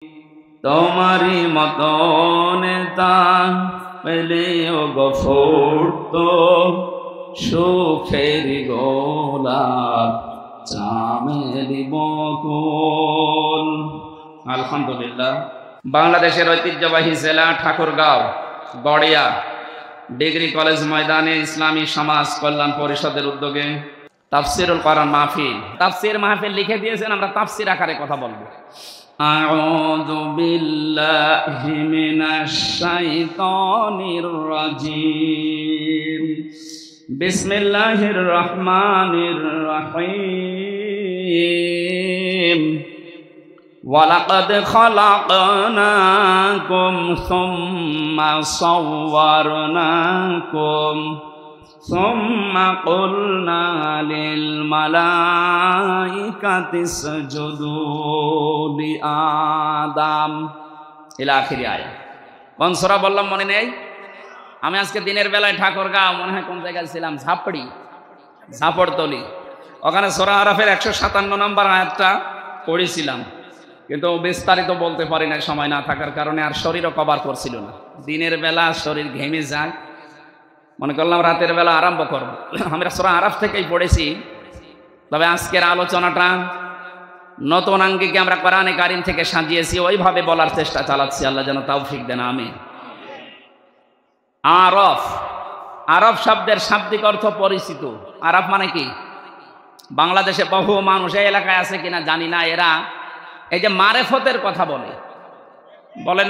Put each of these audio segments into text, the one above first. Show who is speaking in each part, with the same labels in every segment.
Speaker 1: তোমারি মতো নেতা পেলেও গফুরতো সুখের গোলাপ চামেলি বকুল। আলহামদুলিল্লাহ। বাংলাদেশের ঐতিহ্যবাহী জেলা ঠাকুরগাঁও গড়িয়া ডিগ্রি কলেজ ময়দানে ইসলামী সমাজ কল্যাণ পরিষদের উদ্যোগে তাফসিরুল কোরআন মাহফিল, তাফসির মাহফিল লিখে দিয়েছেন, আমরা তাফসির আকারে কথা বলবো। আউযু বিল্লাহি মিনাশ শাইতানির রাজিম। বিসমিল্লাহির রহমানির রহিম। ওয়ালাকাদ খালাকনাকুম সুম্মা সাওয়ারনাকুম সুম্মা কুলনা লিল মালাইকাতি ইসজুদু লিআদাম ইলা আখির আয়াত। কোন সূরা বললাম মনে নেই? আমি আজকে দিনের বেলায় ঠাকুরগাঁও মনে হয় কোন জায়গায় ছিলাম, ঝাপড়তলি, ওখানে সূরা আরাফের 157 নম্বর আয়াতটা পড়েছিলাম, কিন্তু বিস্তারিত বলতে পারি না সময় না থাকার কারণে, আর শরীরও কভার করছিল না। দিনের বেলা শরীর ঘেমে যায়, মনে করলাম রাতের বেলা আরম্ভ করব। আমরা সূরা আরাফ থেকেই পড়েছি, তবে আজকের আলোচনাটা নতুন আঙ্গিকে আমরা কোরআনে কারীম থেকে সাজিয়েছি, ওইভাবে বলার চেষ্টা চালাচ্ছি। আল্লাহ যেন তৌফিক দেন, আমিন। আরফ, আরব শব্দের শাব্দিক অর্থ পরিচিত। আরব মানে কি? বাংলাদেশে বহু মানুষ এই এলাকায় আছে কিনা জানি না, এরা এই যে মারেফতের কথা বলে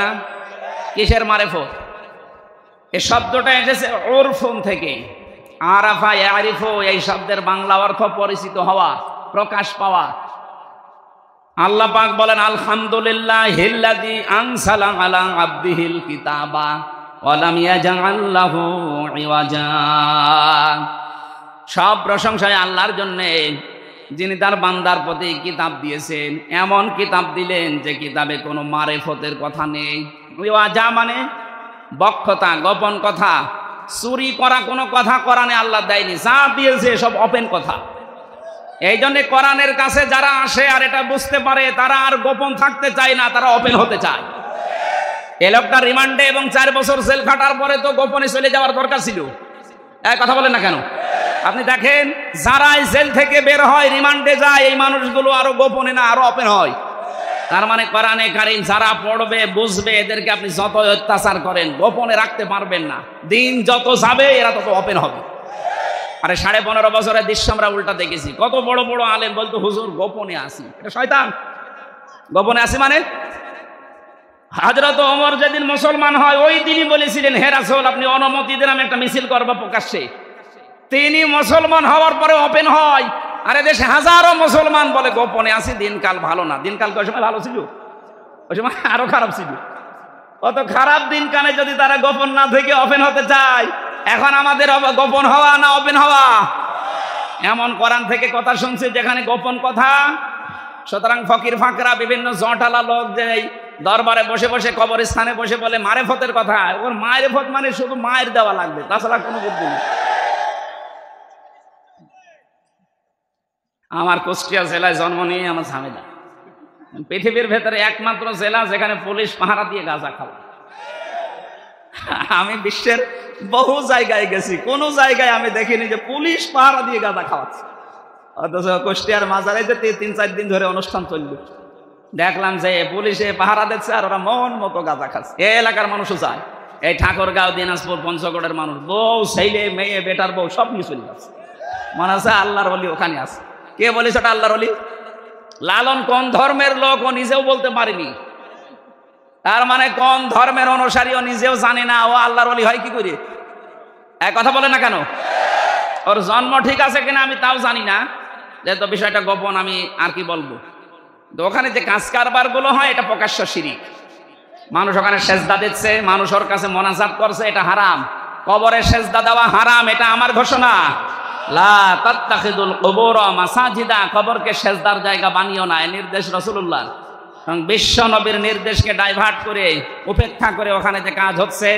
Speaker 1: না? কিসের মারেফত? এই শব্দটা এসেছে উরফুন থেকে। আরাফা ইয়ারিফু, এই শব্দের বাংলা অর্থ পরিচিত হওয়া, প্রকাশ পাওয়া। আল্লাহ পাক বলেন আলহামদুলিল্লাহিল্লাযী আনসালা আলা আবদিহিল কিতাবা ওয়া লাম ইয়াজআল লাহু ইওয়াজা। সব প্রশংসা আল্লাহর জন্য, যিনি তার বান্দার প্রতি কিতাব দিয়েছেন, এমন কিতাব দিলেন যে কিতাবে কোনো মারেফতের কথা নেই। ইওয়াজা মানে বক্ষতা, গোপন কথা, চুরি করা কোনো কথা কোরআনে আল্লাহ দেয়নি। যা দিয়েছে সব ওপেন কথা। এই জন্য কোরআনের কাছে যারা আসে আর এটা বুঝতে পারে, তারা আর গোপন থাকতে চায় না, তারা ওপেন হতে চায়। এই লোকটা রিমান্ডে এবং 4 বছর জেল খাটার পরে তো গোপনে চলে যাওয়ার দরকার ছিল। কথা বলেন না কেন? আপনি দেখেন, যারাই জেল থেকে বের হয় রিমান্ডে যায়, এই মানুষগুলো আরো গোপনে না আরো ওপেন হয়। তার মানে কোরআনে কারীম যারা পড়বে বুঝবে, এদেরকে আপনি যত অত্যাচার করেন গোপনে রাখতে পারবেন না। দিন যত যাবে এরা তত ওপেন হবে। আরে 15.5 বছরের দৃশ্য আমরা উল্টা দেখেছি। কত বড় বড় আলেম বলতো হুজুর গোপনে আসি, এটা শয়তান। গোপনে আসি মানে হযরত ওমর যেদিন মুসলমান হয় ওই দিনই বলেছিলেন, হে রাসূল আপনি অনুমতি দেন আমি একটা মিছিল করব প্রকাশ্যে। তিনি মুসলমান হওয়ার পরে ওপেন হয়। আরে দেশে হাজারো মুসলমান বলে গোপনে আসি, দিনকাল ভালো না। দিনকাল ওই সময় ভালো ছিল? ওই সময় আরো খারাপ ছিল। অত খারাপ দিনকালে যদি তারা গোপন না থেকে ওপেন হতে চায়, এখন আমাদের গোপন হওয়া না ওপেন হওয়া? এমন কোরআন থেকে কথা শুনছি যেখানে গোপন কথা। সুতরাং ফকির ফাকরা বিভিন্ন জটালা লোক যে দরবারে বসে বসে কবরস্থানে বসে বলে মারেফতের কথা, ওর মারেফত মানে শুধু মায়ের দেওয়া লাগবে, তাছাড়া কোনো বুদ্ধি নেই। আমার কুষ্টিয়া জেলায় জন্ম নিয়ে আমার ঝামেলা। পৃথিবীর ভেতরে একমাত্র জেলা যেখানে পুলিশ পাহারা দিয়ে গাঁজা খাওয়া। আমি বিশ্বের বহু জায়গায় গেছি, কোন জায়গায় আমি দেখিনি যে পুলিশ পাহারা দিয়ে গাঁজা খাওয়াচ্ছে। অথচ কুষ্টিয়ার মাজারে যে 3-4 দিন ধরে অনুষ্ঠান চলবে, দেখলাম যে পুলিশে পাহারা দিচ্ছে আর ওরা মন মতো গাঁজা খাচ্ছে। এই এলাকার মানুষও যায়, এই ঠাকুরগাঁও, দিনাজপুর, পঞ্চগড়ের মানুষ, বউ ছেলে মেয়ে বেটার বউ সব নিয়ে চলে যাচ্ছে। মনে আছে আল্লাহর ওলি ওখানে আছে। কে বলেছে ওটা আল্লাহর ওলি? লালন কোন ধর্মের লোক ও নিজেও বলতে পারেনি। তার মানে কোন ধর্মের অনুসারী ও নিজেও জানে না, ও আল্লাহর ওলি হয় কি করে? এক কথা বলে না কেন? ওর জন্ম ঠিক আছে কিনা আমি তাও জানি না, যেহেতু বিষয়টা গোপন আমি আর কি বলবো। তো ওখানে যে কাজ কারবার গুলো হয় এটা প্রকাশ্য শিরিক। মানুষ ওখানে সেজদা দিচ্ছে, মানুষ ওর কাছে মোনাজাত করছে, এটা হারাম। কবরে সেজদা দেওয়া হারাম, এটা আমার ঘোষণা। লা তাত্তাখিদুল কুবুর মাসাজিদা, কবরকে সেজদার জায়গা বানিও না, এই নির্দেশ রাসূলুল্লাহ। বিশ্ব নবীর নির্দেশকে ডাইভার্ট করে উপেক্ষা করে ওখানে যে কাজ হচ্ছে,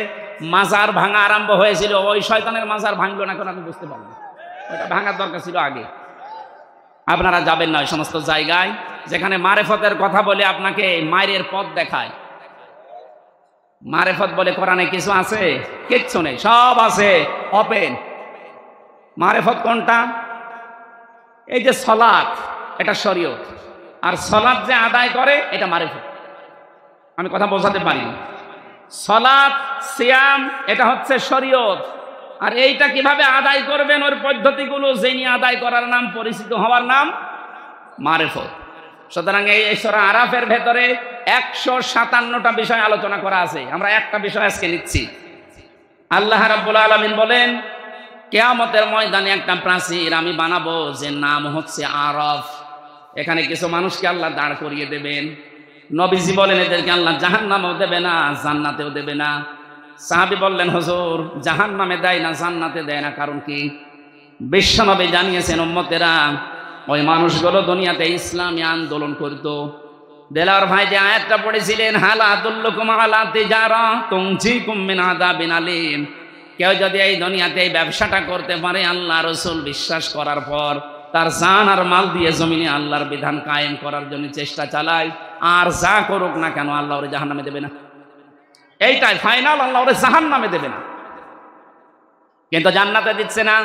Speaker 1: মাজার ভাঙা আরম্ভ হয়েছিল, ওই শয়তানের মাজার ভাঙলো না, এখন আমি বুঝতে পারলাম ওটা ভাঙার দরকার ছিল আগে। আপনারা যাবেন না ওই সমস্ত জায়গায়। যেখানে মারেফতের কথা বলে আপনাকে মায়ের পথ দেখায়। মারেফত বলে কোরআনে কিছু আছে? কিচ্ছু নেই, সব আছে ওপেন। মারেফত কোনটা? এই যে সালাত, এটা শরীয়ত, আর সালাত যে আদায় করে এটা মারেফত। আমি কথা বোঝাতে পারি। সালাত সিয়াম এটা হচ্ছে শরীয়ত, আর এইটা কিভাবে আদায় করবেন ওর পদ্ধতিগুলো জেনে আদায় করার নাম, পরিচিত হওয়ার নাম মারেফত। সুতরাং এই সূরা আরাফের ভেতরে 157টা বিষয় আলোচনা করা আছে। আমরা একটা বিষয় আজকে নিচ্ছি। আল্লাহ রাব্বুল আলামিন বলেন, কিয়ামতের ময়দানে একটা প্রাচীর আমি বানাবো, যে নাম হচ্ছে আরাফ। এখানে কিছু মানুষকে আল্লাহ দাঁড় করিয়ে দেবেন। নবীজি বলেন, এদেরকে আল্লাহ জাহান্নামেও দেবে না, জান্নাতেও দেবে না। সাহাবী বললেন, হুজুর জাহান্নামে দেয় না, জান্নাতে দেয় না, কারণ কি? বিশ্বনবী জানিয়েছেন, উম্মতেরা ওই মানুষগুলো দুনিয়াতে ইসলামী আন্দোলন করত। দেলাওয়ার ভাই যে আয়াতটা পড়েছিলেন, হাল আদুল্লুকুম আলা তিজারা তুনজিকুম মিন আযাবিন আলীম, কেউ যদি এই দুনিয়াতে এই ব্যবসাটা করতে পারে, আল্লাহ রাসূল বিশ্বাস করার পর তার জান আর মাল দিয়ে জমিনে আল্লাহর বিধান কায়েম করার জন্য চেষ্টা চালায়, আর যা করুক না কেন আল্লাহ ওরে জাহান্নামে দেবে না। এইটাই ফাইনাল, আল্লাহ ওরে জাহান্নামে দেবে না, কিন্তু জান্নাতে দিচ্ছে না।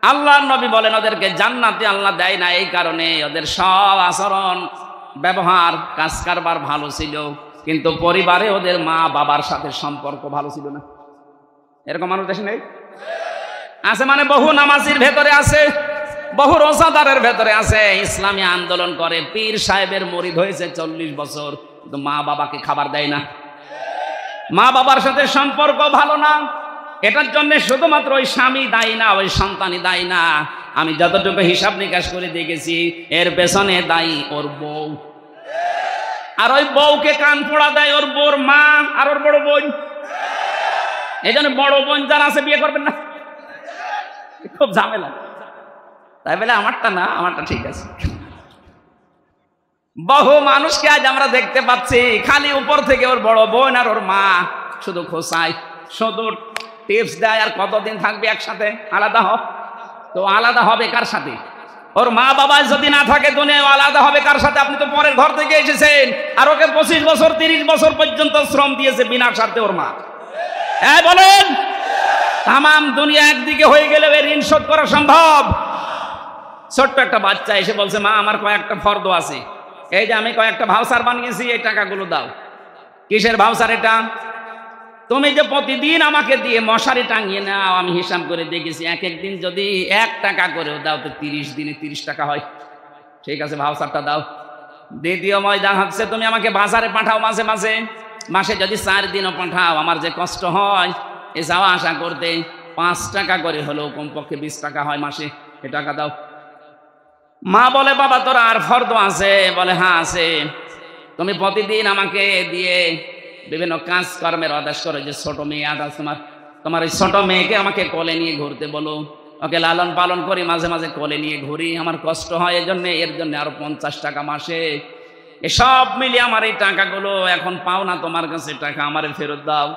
Speaker 1: আল্লাহর নবী বলেন, ওদেরকে জান্নাতে আল্লাহ দেয় না এই কারণে ওদের সব আচরণ, ব্যবহার, কাজ কারবার ভালো ছিল, কিন্তু পরিবারে ওদের মা বাবার সাথে সম্পর্ক ভালো ছিল না। এরকম মানুষ দেশে নেই? আছে, মানে বহু নামাজির ভেতরে আছে, বহু রোজাদারের ভেতরে আছে, ইসলামী আন্দোলন করে, পীর সাহেবের মুরিদ হয়েছে 40 বছর, কিন্তু মা বাবাকে খাবার দেয় না, মা বাবার সাথে সম্পর্ক ভালো না। এটার জন্য শুধুমাত্র ওই স্বামী দায়ী না, ওই সন্তানই দায়ী না। আমি যতটুকু হিসাব নিকাশ করে দেখেছি, এর পেছনে দায়ী ওর বউ, আর ওই বউকে কান পোড়া দেয় ওর বউর মা আর ওর বড় বোন। এই জন্য বড় বোন যারা আছে বিয়ে করবেন না, খুব ঝামেলা। তাই বলে আমারটা না, আমারটা ঠিক আছে। বহু মানুষকে আজ আমরা দেখতে পাচ্ছি, খালি উপর থেকে ওর বড় বোন আর ওর মা শুধু খোঁচায়, শুধু টিপস দেয়, আর কতদিন থাকবে একসাথে, আলাদা হ। তো আলাদা হবে কার সাথে? ওর মা বাবা যদি না থাকে দুনিয়ায়, আলাদা হবে কার সাথে? আপনি তো পরের ঘর থেকে এসেছেন, আর ওকে 25 বছর 30 বছর পর্যন্ত শ্রম দিয়েছে বিনা স্বার্থে ওর মা। বলেন, তাম দুনিয়া একদিকে হয়ে গেলে ঋণ শোধ করা সম্ভব? ছোট্ট একটা বাচ্চা এসে বলছে, মা আমার কয়েকটা ফর্দ আছে, এই যে আমি কয়েকটা ভাউচার বানিয়েছি, এই টাকাগুলো দাও। কিসের ভাউচার এটা? তুমি যে প্রতিদিন আমাকে দিয়ে মশারি টাঙিয়ে নাও, আমি হিসাব করে দেখেছি, এক এক দিন যদি 1 টাকা করেও দাও তো 30 দিনে 30 টাকা হয়। ঠিক আছে, ভাউচারটা দাও। দ্বিতীয় ময়দান হচ্ছে, তুমি আমাকে বাজারে পাঠাও মাঝে মাঝে, মাসে যদি 4 দিনও পাঠাও, আমার যে কষ্ট হয় এ যাওয়া আসা করতে, 5 টাকা করে হলেও কমপক্ষে 20 টাকা হয় মাসে, এ টাকা দাও। মা বলে, বাবা তোর আর ফর্দ আছে? বলে, হ্যাঁ আছে। তুমি প্রতিদিন আমাকে দিয়ে বিভিন্ন কাজকর্মের আদেশ করো, যে ছোট মেয়ে আছে তোমার ওই ছোট মেয়েকে আমাকে কোলে নিয়ে ঘুরতে বলো, ওকে লালন পালন করি, মাঝে মাঝে কোলে নিয়ে ঘুরি, আমার কষ্ট হয় এর জন্য আরো 50 টাকা মাসে। এসব মিলিয়ে আমার এই টাকাগুলো এখন পাও না তোমার কাছে, টাকা আমারে ফেরত দাও।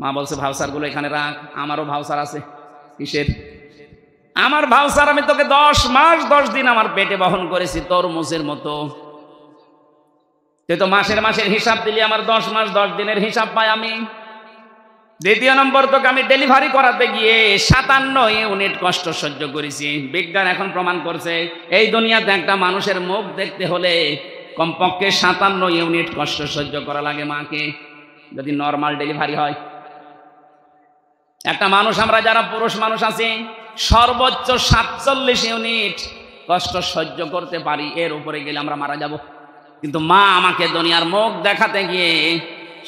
Speaker 1: মা বলছে, ভাউচারগুলো এখানে রাখ, আমারও ভাউচার আছে। কিসের? আমার ভাউচার আমি তোকে 10 মাস 10 দিন আমার পেটে বহন করেছি, তরমুজের মতো। তুই তো মাসের হিসাব দিলি, আমার 10 মাস 10 দিনের হিসাব পাই আমি। দ্বিতীয় নম্বর, তোকে আমি ডেলিভারি করাতে গিয়ে 57 ইউনিট কষ্ট সহ্য করেছি। বিজ্ঞান এখন প্রমাণ করছে, এই দুনিয়াতে একটা মানুষের মুখ দেখতে হলে কমপক্ষে 57 ইউনিট কষ্ট সহ্য করা লাগে মাকে, যদি নর্মাল ডেলিভারি হয়। একটা মানুষ, আমরা যারা পুরুষ মানুষ আছি, সর্বোচ্চ 47 ইউনিট কষ্ট সহ্য করতে পারি, এর উপরে গেলে আমরা মারা যাব। কিন্তু মা আমাকে দুনিয়ার মুখ দেখাতে গিয়ে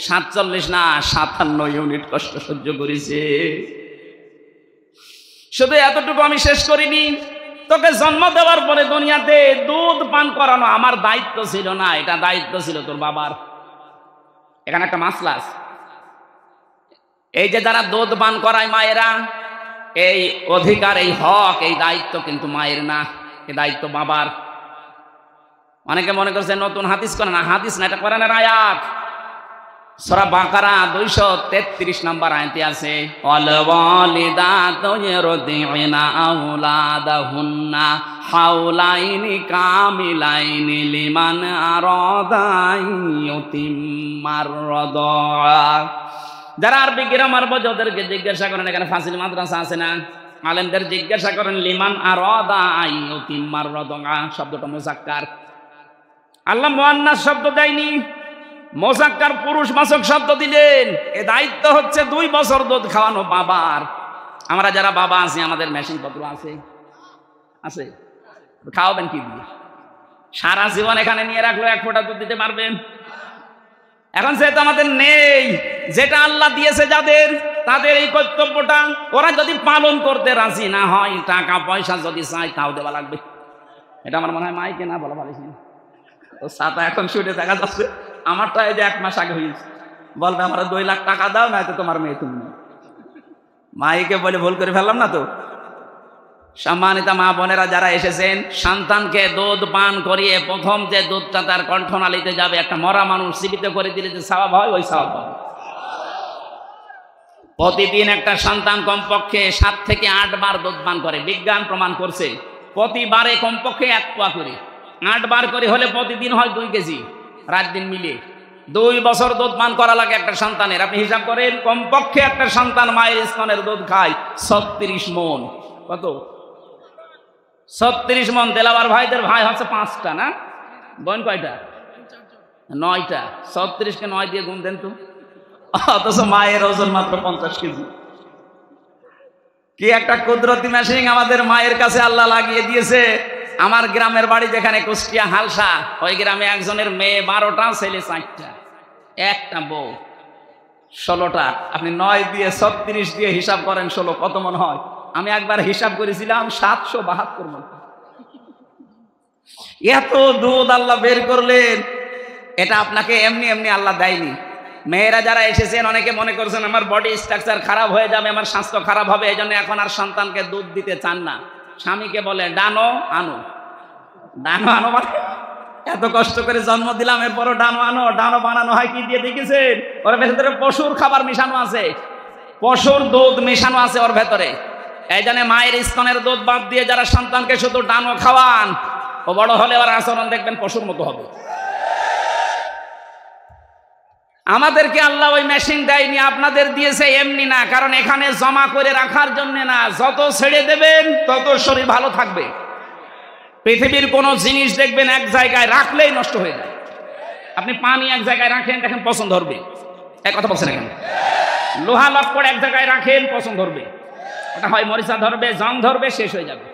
Speaker 1: 47 না 57 ইউনিট কষ্ট সহ্য করেছে। শুধু এতটুকু আমি শেষ করিনি, তোকে জন্ম দেওয়ার পরে দুনিয়াতে দুধ পান করানো আমার দায়িত্ব ছিল না, এটা দায়িত্ব ছিল তোর বাবার। এখানে একটা মাসলা আছে, এই যে যারা দুধ পান করায় মায়েরা, এই অধিকার, এই হক, এই দায়িত্ব কিন্তু মায়ের না, এই দায়িত্ব বাবার। অনেকে মনে করছে নতুন হাদিস করে, না হাদিস না, এটা কোরআনের আয়াত। সূরা বাকারা 233 নম্বর আয়াতে আছে, ওয়াল ওয়ালিদাতু ইরদি'না আওলাদাহুন্না হাওলাইনি কামিলাইনি লিমান আরাদাই ইউতিম্মার রাদা। যারা আরবি গ্রামার বোঝে ওদেরকে জিজ্ঞাসা করেন, এখানে ফাসিল মাদ্রাসা আছে না, আলেমদের জিজ্ঞাসা করেন লিমান আরাদা ইউতিম্মার রাদা শব্দটা মুযাক্কার, আল্লাহ মুয়ান্নাস শব্দ দেয়নি, মুযাক্কার পুরুষ বাচক শব্দ দিলেন। এ দায়িত্ব হচ্ছে 2 বছর দুধ খাওয়ানো বাবার। আমরা যারা বাবা আছি আমাদের মেশিন পত্র আছে আছে, খাওয়াবেন কি দিয়ে? সারা জীবন এখানে নিয়ে রাখলো 1 ফোঁটা দুধ দিতে পারবেন? এখন সেটা আমাদের নেই। যেটা আল্লাহ দিয়েছে যাদের, তাদের এই কর্তব্যটা ওরা যদি পালন করতে রাজি না হয়, টাকা পয়সা যদি চাই তাও দেওয়া লাগবে। এটা আমার মনে হয় মাইকে না বলা ভালো ছিল। ও সাতা এখন শুনে দেখা যাচ্ছে আমারটা এই যে 1 মাস আগে হয়েছে, বলবে আমরা 2 লাখ টাকা দাও, না তো তোমার মেয়ে তুমি। মাইকে বলে ভুল করে ফেললাম না তো? সম্মানিত মা বোনেরা যারা এসেছেন, সন্তানকে দুধ পান করিয়ে প্রথম যে দুধটা তার কণ্ঠনালীতে যাবে, একটা মরা মানুষ জীবিত করে দিলে যে সওয়াব হয়, ওই সওয়াব পাবে। প্রতিদিন একটা সন্তান কমপক্ষে 7 থেকে 8 বার দুধ পান করে, বিজ্ঞান প্রমাণ করছে। প্রতিবারে কমপক্ষে 1 পোয়া করে, 8 বার করে হলে প্রতিদিন হয় 2 কেজি, রাত দিন মিলিয়ে 2 বছর দুধ পান করা লাগে একটা সন্তানের। আপনি হিসাব করেন, কমপক্ষে একটা সন্তান মায়ের স্তনের দুধ খায় 36 মণ। কত? 36 মণ। দেলাওয়ার ভাইদের ভাই হচ্ছে 5টা না, বোন কয়টা? 9টা। 36কে 9 দিয়ে গুণ দেন তো। অথচ মায়ের ওজন মাত্র 50 কেজি। কি একটা কুদরতি মেশিন আমাদের মায়ের কাছে আল্লাহ লাগিয়ে দিয়েছে। আমার গ্রামের বাড়ি যেখানে কুষ্টিয়া হালসা, ওই গ্রামে একজনের মেয়ে 12টা, ছেলে 4টা, একটা বউ 16টা। আপনি 9 দিয়ে 36 দিয়ে হিসাব করেন 16 কত মন হয়? আমি একবার হিসাব করেছিলাম 772 মন। এত দুধ আল্লাহ বের করলেন। এটা আপনাকে এমনি এমনি আল্লাহ দেয়নি। মেয়েরা যারা এসেছেন অনেকে মনে করছেন আমার বডি স্ট্রাকচার খারাপ হয়ে যাবে, আমার স্বাস্থ্য খারাপ হবে, এই জন্য এখন আর সন্তানকে দুধ দিতে চান না। স্বামীকে বলে ডানো আনো। ডানো আনো মানে এত কষ্ট করে জন্ম দিলাম, এরপরও ডানো আনো। ডানো বানানো হয় কি দিয়ে দেখেছেন? ওর ভেতরে পশুর খাবার মিশানো আছে, পশুর দুধ মিশানো আছে ওর ভেতরে। এই জন্য মায়ের স্তনের দুধ বাদ দিয়ে যারা সন্তানকে শুধু ডানো খাওয়ান, ও বড় হলে ওর আচরণ দেখবেন পশুর মতো হবে। আমাদেরকে আল্লাহ ওই মেশিন দেয়নি, আপনাদের দিয়েছে এমনি না। কারণ এখানে জমা করে রাখার জন্য না, যত ছেড়ে দেবেন তত শরীর ভালো থাকবে। পৃথিবীর কোন জিনিস দেখবেন এক জায়গায় রাখলেই নষ্ট হয়ে যায়। আপনি পানি এক জায়গায় রাখেন, দেখেন পছন্দ ধরবে। এক কথা বলছেন এখানে, লোহা লক্কড় এক জায়গায় রাখেন, পছন্দ ধরবে। ওটা হয় মরিচা ধরবে, জং ধরবে, শেষ হয়ে যাবে।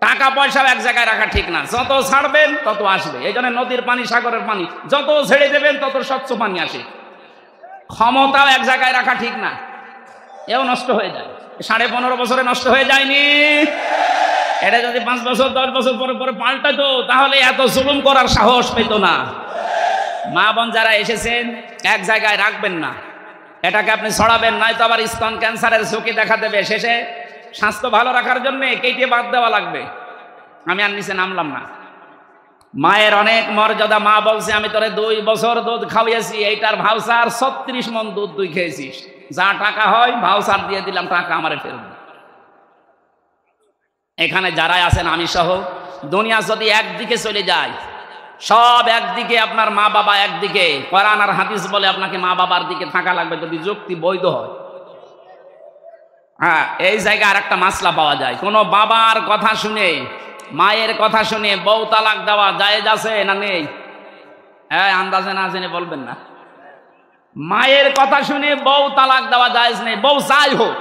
Speaker 1: টাকা পয়সাও এক জায়গায় রাখা ঠিক না, যত ছাড়বেন তত আসবে। এই জন্য নদীর পানি, সাগরের পানি যত ছেড়ে দেবেন তত স্বচ্ছ পানি আসে। ক্ষমতাও এক জায়গায় রাখা ঠিক না, এও নষ্ট হয়ে যায়। 15.5 বছরে নষ্ট হয়ে যায়নি? এটা যদি 5 বছর 10 বছর পরে পরে পাল্টাতো, তাহলে এত জুলুম করার সাহস পেত না। মা বোন যারা এসেছেন, এক জায়গায় রাখবেন না, এটাকে আপনি ছড়াবেন, নয়তো আবার স্তন ক্যান্সারের ঝুঁকি দেখা দেবে। শেষে স্বাস্থ্য ভালো রাখার জন্য কেটে বাদ দেওয়া লাগবে। আমি আর নিচে নামলাম না। মায়ের অনেক মর্যাদা। মা বলছে আমি তোরে 2 বছর দুধ খাওয়াইছি, এইটার ভাউচার 36 মণ দুধ তুই খেয়েছিস, যা টাকা হয় ভাউচার দিয়ে দিলাম, টাকা আমারে ফেরত। এখানে যারাই আছেন আমি সহ, দুনিয়া যদি একদিকে চলে যায়, সব একদিকে, আপনার মা বাবা একদিকে, কোরআন আর হাদিস বলে আপনাকে মা বাবার দিকে থাকা লাগবে, যদি যুক্তি বৈধ হয়। হ্যাঁ, এই জায়গায় আর একটা মাসলা পাওয়া যায়। কোনো বাবার কথা শুনে, মায়ের কথা শুনে বউ তালাক দেওয়া জায়েজ আছে না নেই? হ্যাঁ, আন্দাজে না জেনে বলবেন না। মায়ের কথা শুনে বউ তালাক দেওয়া জায়েজ নেই, বউ যাই হোক,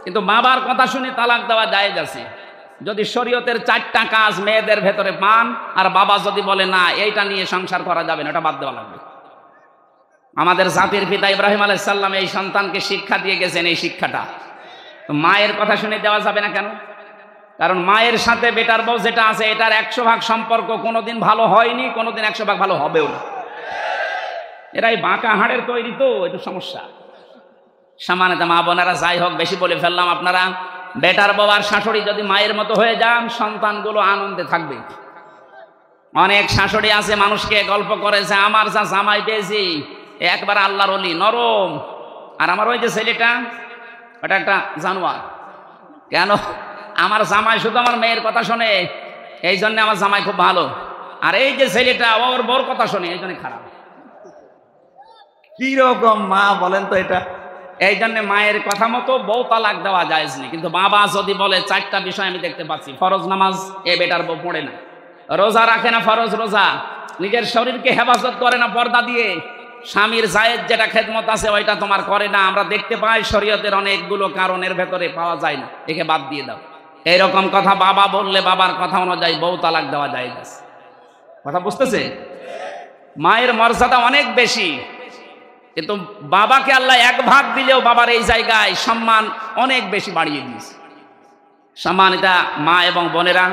Speaker 1: কিন্তু বাবার কথা শুনে তালাক দেওয়া জায়েজ আছে। যদি শরীয়তের 4টা কাজ মেয়েদের ভেতরে পান, আর বাবা যদি বলে না এইটা নিয়ে সংসার করা যাবে না, এটা বাদ দেওয়া লাগবে। আমাদের জাতির পিতা ইব্রাহিম আলাইহিস সালাম এই সন্তানকে শিক্ষা দিয়ে গেছেন, এই শিক্ষাটা। তো মায়ের কথা শুনে দেওয়া যাবে না কেন? কারণ মায়ের সাথে বেটার বউ যেটা আছে, এটার 100 ভাগ সম্পর্ক কোনোদিন ভালো হয়নি, কোনোদিন 100 ভাগ ভালো হবেও না। এরাই বাঁকা হাড়ের তৈরি, তো একটু সমস্যা। সামান্যত মা বোনেরা, যাই হোক বেশি বলে ফেললাম। আপনারা বেটার বউ আর শাশুড়ি যদি মায়ের মতো হয়ে যান, সন্তানগুলো আনন্দে থাকবে। অনেক শাশুড়ি আছে মানুষকে গল্প করেছে, আমার যা জামাই পেয়েছি একবার আল্লাহর ওলি, নরম, আর আমার ওই যে ছেলেটা ওটা একটা জানোয়ার। কেন? আমার জামাই শুধু আমার মেয়ের কথা শোনে, এই জন্য আমার জামাই খুব ভালো, আর এই যে ছেলেটা ওর বউর কথা শোনে এই জন্য খারাপ। কিরকম মা বলেন তো এটা? এই জন্য মায়ের কথা মতো বউ তালাক দেওয়া জায়েজ নেই। কিন্তু বাবা যদি বলে 4টা বিষয় আমি দেখতে পাচ্ছি, ফরজ নামাজ এ বেটার বউ পড়ে না, রোজা রাখে না ফরজ রোজা, নিজের শরীরকে হেফাজত করে না পর্দা দিয়ে, স্বামীর জায়েজ যেটা খেদমত আছে ওইটা তোমার করে না, আমরা দেখতে পাই শরীয়তের অনেকগুলো কারণের ভেতরে পাওয়া যায় না, একে বাদ দিয়ে দাও। এইরকম কথা বাবা বললে বাবার কথা অনুযায়ী বউ তালাক দেওয়া জায়েজ আছে। কথা বুঝতেছে? মায়ের মর্যাদা অনেক বেশি, কিন্তু বাবাকে আল্লাহ 1 ভাগ দিলেও বাবার এই জায়গায় সম্মান অনেক বেশি বাড়িয়ে দিয়েছে। সম্মানিতা মা এবং বোনেরা,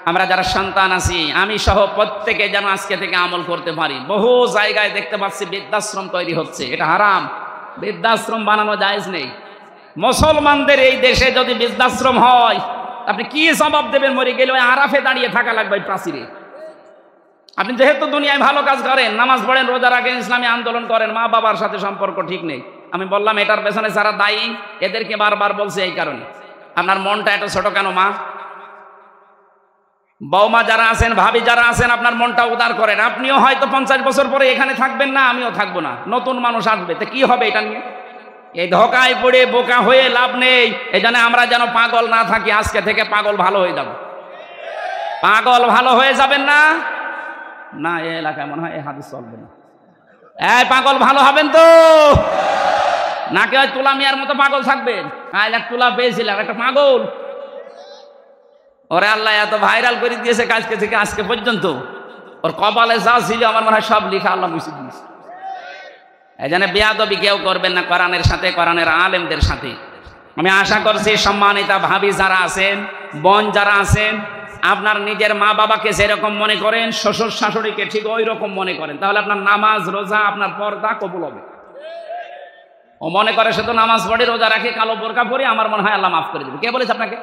Speaker 1: আমরা যারা সন্তান আছি, আমি সহ প্রত্যেকে যেন আজকে থেকে আমল করতে পারি। বহু জায়গায় দেখতে পাচ্ছি বৃদ্ধাশ্রম তৈরি হচ্ছে, এটা হারাম। বৃদ্ধাশ্রম বানানো জায়েজ নেই। মুসলমানদের এই দেশে যদি বৃদ্ধাশ্রম হয়, আপনি কি জবাব দেবেন? মরে গেলে ওই আরাফে দাঁড়িয়ে থাকা লাগবে ওই প্রাচীরে। আপনি যেহেতু দুনিয়ায় ভালো কাজ করেন, নামাজ পড়েন, রোজা রাখেন, ইসলামী আন্দোলন করেন, মা বাবার সাথে সম্পর্ক ঠিক নেই। আমি বললাম এটার পেছনে যারা দায়ী এদেরকে বারবার বলছে এই কারণে। আপনার মনটা এত ছোট কেন মা? বৌমা যারা আছেন, ভাবি যারা আছেন, আপনার মনটা উদার করেন। আপনিও হয়তো 50 বছর পরে এখানে থাকবেন না, আমিও থাকবো না, নতুন মানুষ আসবে, তো কি হবে এটা নিয়ে? এই ধোকায় পড়ে বোকা হয়ে লাভ নেই। এই জন্য আমরা যেন পাগল না থাকি, আজকে থেকে পাগল ভালো হয়ে যাব। পাগল ভালো হয়ে যাবেন না? না, এই এলাকায় মনে হয় এই হাদিস চলবে না। এই পাগল ভালো হবেন তো নাকি ওই তুলা মিয়ার মতো পাগল থাকবেন? কাল এক তুলা পেয়েছিলাম, একটা পাগল, ওরে আল্লাহ এত ভাইরাল করে দিয়েছে কাজকে থেকে আজকে পর্যন্ত। ওর কপালে যা ছিল আমার মনে হয় সব লিখা আল্লাহ মুছে দিয়েছে। এই জন্য বেয়াদবি কেউ করবেন না কোরআনের সাথে, কোরআনের আলেমদের সাথে। আমি আশা করছি সম্মানিতা ভাবি যারা আছেন, বোন যারা আছেন, আপনার নিজের মা বাবাকে যেরকম মনে করেন, শ্বশুর শাশুড়িকে ঠিক ওই রকম মনে করেন, তাহলে আপনার নামাজ রোজা আপনার পর্দা কবুল হবে। ও মনে করে সে তো নামাজ পড়ে, রোজা রাখে, কালো বোরকা পরে, আমার মনে হয় আল্লাহ মাফ করে দেবে। কে বলেছে আপনাকে?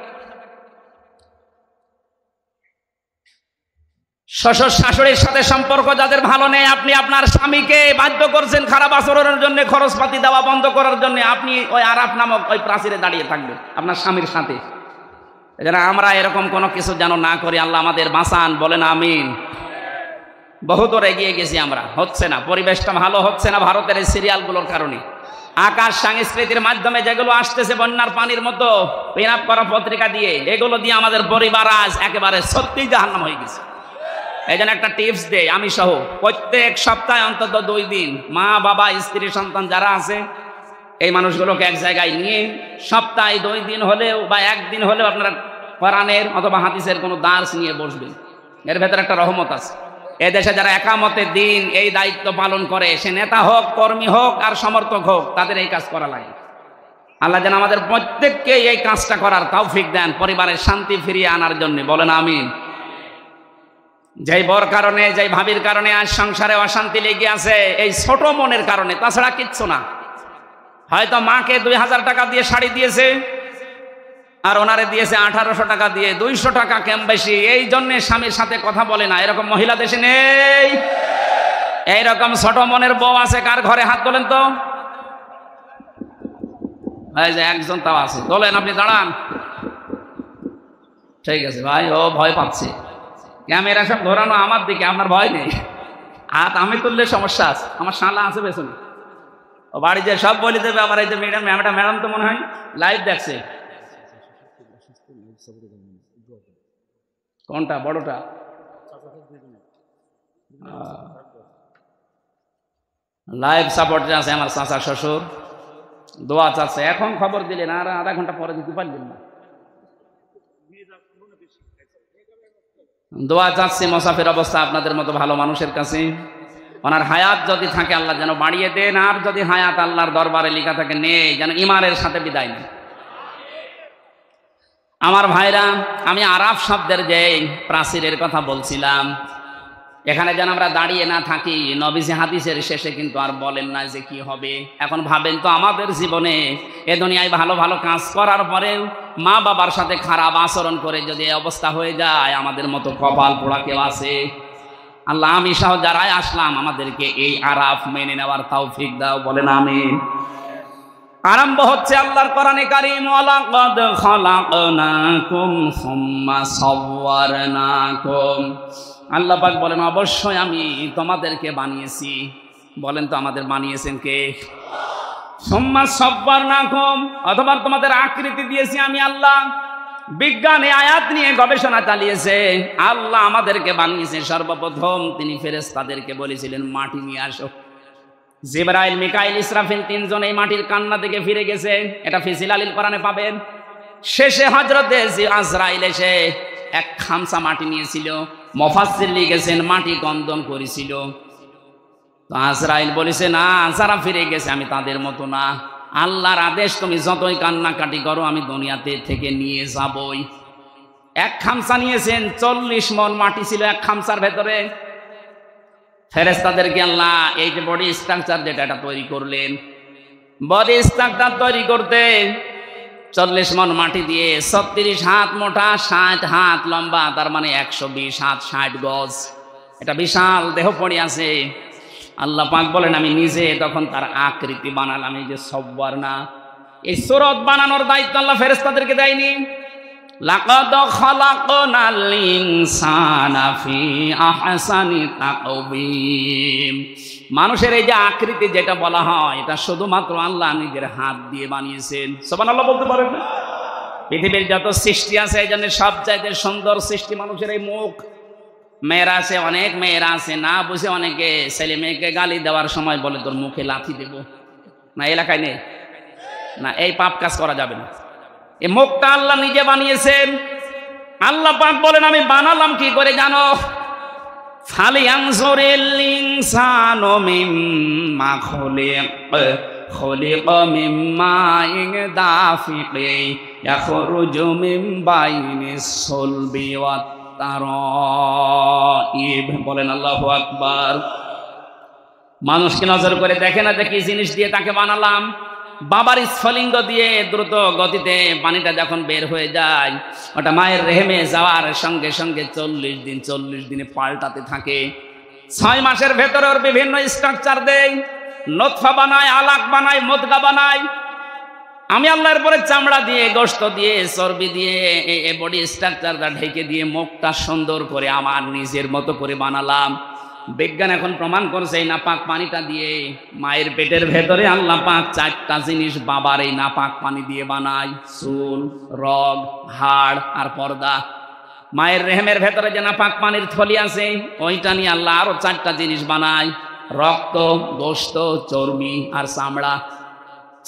Speaker 1: শ্বশুর শাশুড়ির সাথে সম্পর্ক যাদের ভালো নেই, আপনি আপনার স্বামীকে বাধ্য করছেন খারাপ আচরণের জন্য, খরচপাতি দেওয়া বন্ধ করার জন্য, আপনি ওই আরাফ নামক ওই প্রাচীরে দাঁড়িয়ে থাকবেন আপনার স্বামীর সাথে। এজন্য আমরা এরকম কোনো কিছু যেন না করি, আল্লাহ আমাদের বাঁচান, বলেন আমিন। বহুদূর এগিয়ে গেছি আমরা, হচ্ছে না, পরিবেশটা ভালো হচ্ছে না ভারতের এই সিরিয়ালগুলোর কারণে। আকাশ সংস্কৃতির মাধ্যমে যেগুলো আসতেছে বন্যার পানির মতো, পিন আপ করা পত্রিকা দিয়ে, এগুলো দিয়ে আমাদের পরিবার আজ একেবারে সত্যিই জাহান্নাম হয়ে গেছে। এই জন্য একটা টিপস দেই, আমি সহ প্রত্যেক সপ্তাহে অন্তত 2 দিন মা বাবা স্ত্রী সন্তান যারা আছে এই মানুষগুলোকে এক জায়গায় নিয়ে সপ্তাহে 2 দিন হলেও বা 1 দিন হলেও আপনারা কোরআনের অথবা হাদিসের কোনো দার্স নিয়ে বসবেন। এর ভেতরে একটা রহমত আছে। এদেশে যারা একামতের দিন এই দায়িত্ব পালন করে, সে নেতা হোক, কর্মী হোক আর সমর্থক হোক, তাদের এই কাজ করা লাগে। আল্লাহ যেন আমাদের প্রত্যেককে এই কাজটা করার তৌফিক দেন, পরিবারের শান্তি ফিরিয়ে আনার জন্য, বলেন আমিন। যেই বর কারণে, যেই ভাবির কারণে আজ সংসারে অশান্তি লেগে আছে, এই ছোট মনের কারণে, তাছাড়া কিচ্ছু না। হয়তো মাকে 2000 টাকা দিয়ে শাড়ি দিয়েছে আর ওনারে দিয়েছে 1800 টাকা দিয়ে, 200 টাকা কম বেশি, এই জন্যে স্বামীর সাথে কথা বলে না। এরকম মহিলা দেশে নেই? এইরকম ছোট মনের বউ আছে কার ঘরে? হাত তোলেন তো। এই যে একজন তাও আছে, তোলেন, আপনি দাঁড়ান। ঠিক আছে ভাই, ও ভয় পাচ্ছে, ক্যামেরা সব ঘোরানো আমার দিকে, আপনার ভয় নেই। হাত আমি তুললে সমস্যা আছে, আমার শালা আছে পেছনে, ও বাড়ি যে সব বলে দেবে। আবার এই যে ম্যাডাম তো মনে হয় লাইভ দেখছে। কোনটা বড়টা? লাইভ সাপোর্টে আছে আমার চাচা শ্বশুর, দোয়া চাচ্ছে। এখন খবর দিলেন, আর আধা ঘন্টা পরে দিতে পারলেন না। দোয়া চাচ্ছি মুসাফির অবস্থা আপনাদের মতো ভালো মানুষের কাছে, ওনার হায়াত যদি থাকে আল্লাহ যেন বাড়িয়ে দেন, আর যদি হায়াত আল্লাহর দরবারে লেখা থাকে নেই, যেন ইমানের সাথে বিদায় নেই। আমার ভাইরা, আমি আরাফ শব্দের যে প্রাচীরের কথা বলছিলাম, এখানে যেন আমরা দাঁড়িয়ে না থাকি। নবীজি হাদিসের শেষে কিন্তু আর বলেন না যে কি হবে। এখন ভাবেন তো, আমাদের জীবনে এ দুনিয়ায় ভালো ভালো কাজ করার পরেও মা বাবার সাথে খারাপ আচরণ করে যদি এই অবস্থা হয়ে যায়, আমাদের মতো কপাল পোড়া কেউ আছে? আল্লাহ আমি সহ যারাই আসলাম, আমাদেরকে এই আরাফ মেনে নেওয়ার তৌফিক দাও, বলেন আমিন। আরম্ভ হচ্ছে আল্লাহর কোরআনে কারীম, ওয়ালাকাদ খালাকনাকুম সুম্মা সাওয়ারনাকুম। আল্লাহ পাক বলেন অবশ্যই আমি তোমাদেরকে বানিয়েছি। বলেন তো আমাদের বানিয়েছেন কে? সুম্মা সাওয়ারনাকুম, অথবা তোমাদের আকৃতি দিয়েছি আমি আল্লাহ। বিজ্ঞানে আয়াত নিয়ে গবেষণা চালিয়েছে, আল্লাহ আমাদেরকে বানিয়েছে। সর্বপ্রথম তিনি ফেরেশতাদেরকে বলেছিলেন মাটি নিয়ে আসো। জিবরাইল, মিকাইল, ইসরাফিল তিনজন এই মাটির কান্না থেকে ফিরে গেছে, এটা ফি জিলালিল কোরআনে পাবেন। শেষে হযরতে আজরাইল এসে এক খামসা মাটি নিয়েছিল, মুফাসসির লিখেছেন মাটি গন্ধন করেছিল। তো আজরাইল বলেছে না, যারা ফিরে গেছে আমি তাদের মতো না, আল্লাহর আদেশ তুমি যতই কান্নাকাটি করো আমি দুনিয়াতে থেকে নিয়ে যাবই। এক খামসা নিয়েছেন, 40 মণ মাটি ছিল এক খামসার ভেতরে। ফেরেশতাদেরকে আল্লাহ এই যে বডি স্ট্রাকচার যেটা এটা তৈরি করলেন, বডি স্ট্রাকচার তৈরি করতে 40 মণ মাটি দিয়ে 36 হাত মোটা, 60 হাত লম্বা, তার মানে 120 হাত 60 গজ, এটা বিশাল দেহ পড়ে আছে। আল্লাহ পাক বলেন আমি নিজে তখন তার আকৃতি বানালাম। এই যে সব্বার না, এই সুরত বানানোর দায়িত্ব আল্লাহ ফেরেশতাদেরকে দেয়নি। লাকাদ খালাকনাল ইনসানা ফি আহসানি তাকওয়িম। মানুষের এই যে আকৃতি যেটা বলা হয়, এটা শুধুমাত্র আল্লাহ নিজের হাত দিয়ে বানিয়েছেন। সুবহানাল্লাহ বলতে পারেন না? পৃথিবীর যত সৃষ্টি আছে এই জন্য সবচাইতে সুন্দর সৃষ্টি মানুষের এই মুখ। মেয়েরা আছে, অনেক মেয়েরা আছে, না বুঝে অনেকে ছেলে মেয়েকে গালি দেওয়ার সময় বলে তোর মুখে লাথি দেব। না এলাকায় নেই না, এই পাপ কাজ করা যাবে না। এই মুখটা আল্লাহ নিজে বানিয়েছেন। আল্লাহ পাক বলেন আমি বানালাম কি করে জানো? ফালিয়ানজুরিল ইনসানু মিম্মা খুলিকা মিন মাইন দাফিকিন ইয়াখরুজু মিন বাইনিস সুলবি ওয়াত তারাইব। বলেন আল্লাহু আকবার। মানুষকে নজর করে দেখে না যে কি জিনিস দিয়ে তাকে বানালাম। বাবার স্ফলিঙ্গ দিয়ে দ্রুত গতিতে পানিটা যখন বের হয়ে যায়, ওটা মায়ের রেহেমে যাওয়ার সঙ্গে সঙ্গে 40 দিনে পাল্টাতে থাকে। 6 মাসের ভেতরে ওর বিভিন্ন স্ট্রাকচার দেয়, নতফা বানায়, আলাক বানায়, মুদগা বানায়। আমি আল্লাহর পরে চামড়া দিয়ে, গোশত দিয়ে, চর্বি দিয়ে এই বডি স্ট্রাকচারটা ঢেকে দিয়ে মুখটা সুন্দর করে আমার নিজের মতো করে বানালাম। বিজ্ঞান এখন প্রমাণ করছে এই নাপাক পানিটা দিয়ে মায়ের পেটের ভেতরে আল্লাহ পাক 4টা জিনিস বাবার এই নাপাক পানি দিয়ে বানায়, চুল, রগ, হাড় আর পর্দা। মায়ের রেহেমের ভেতরে যে নাপাক পানির থলি আছে ওইটা নিয়ে আল্লাহ আরো 4টা জিনিস বানায়, রক্ত, গোশত, চর্বি আর চামড়া।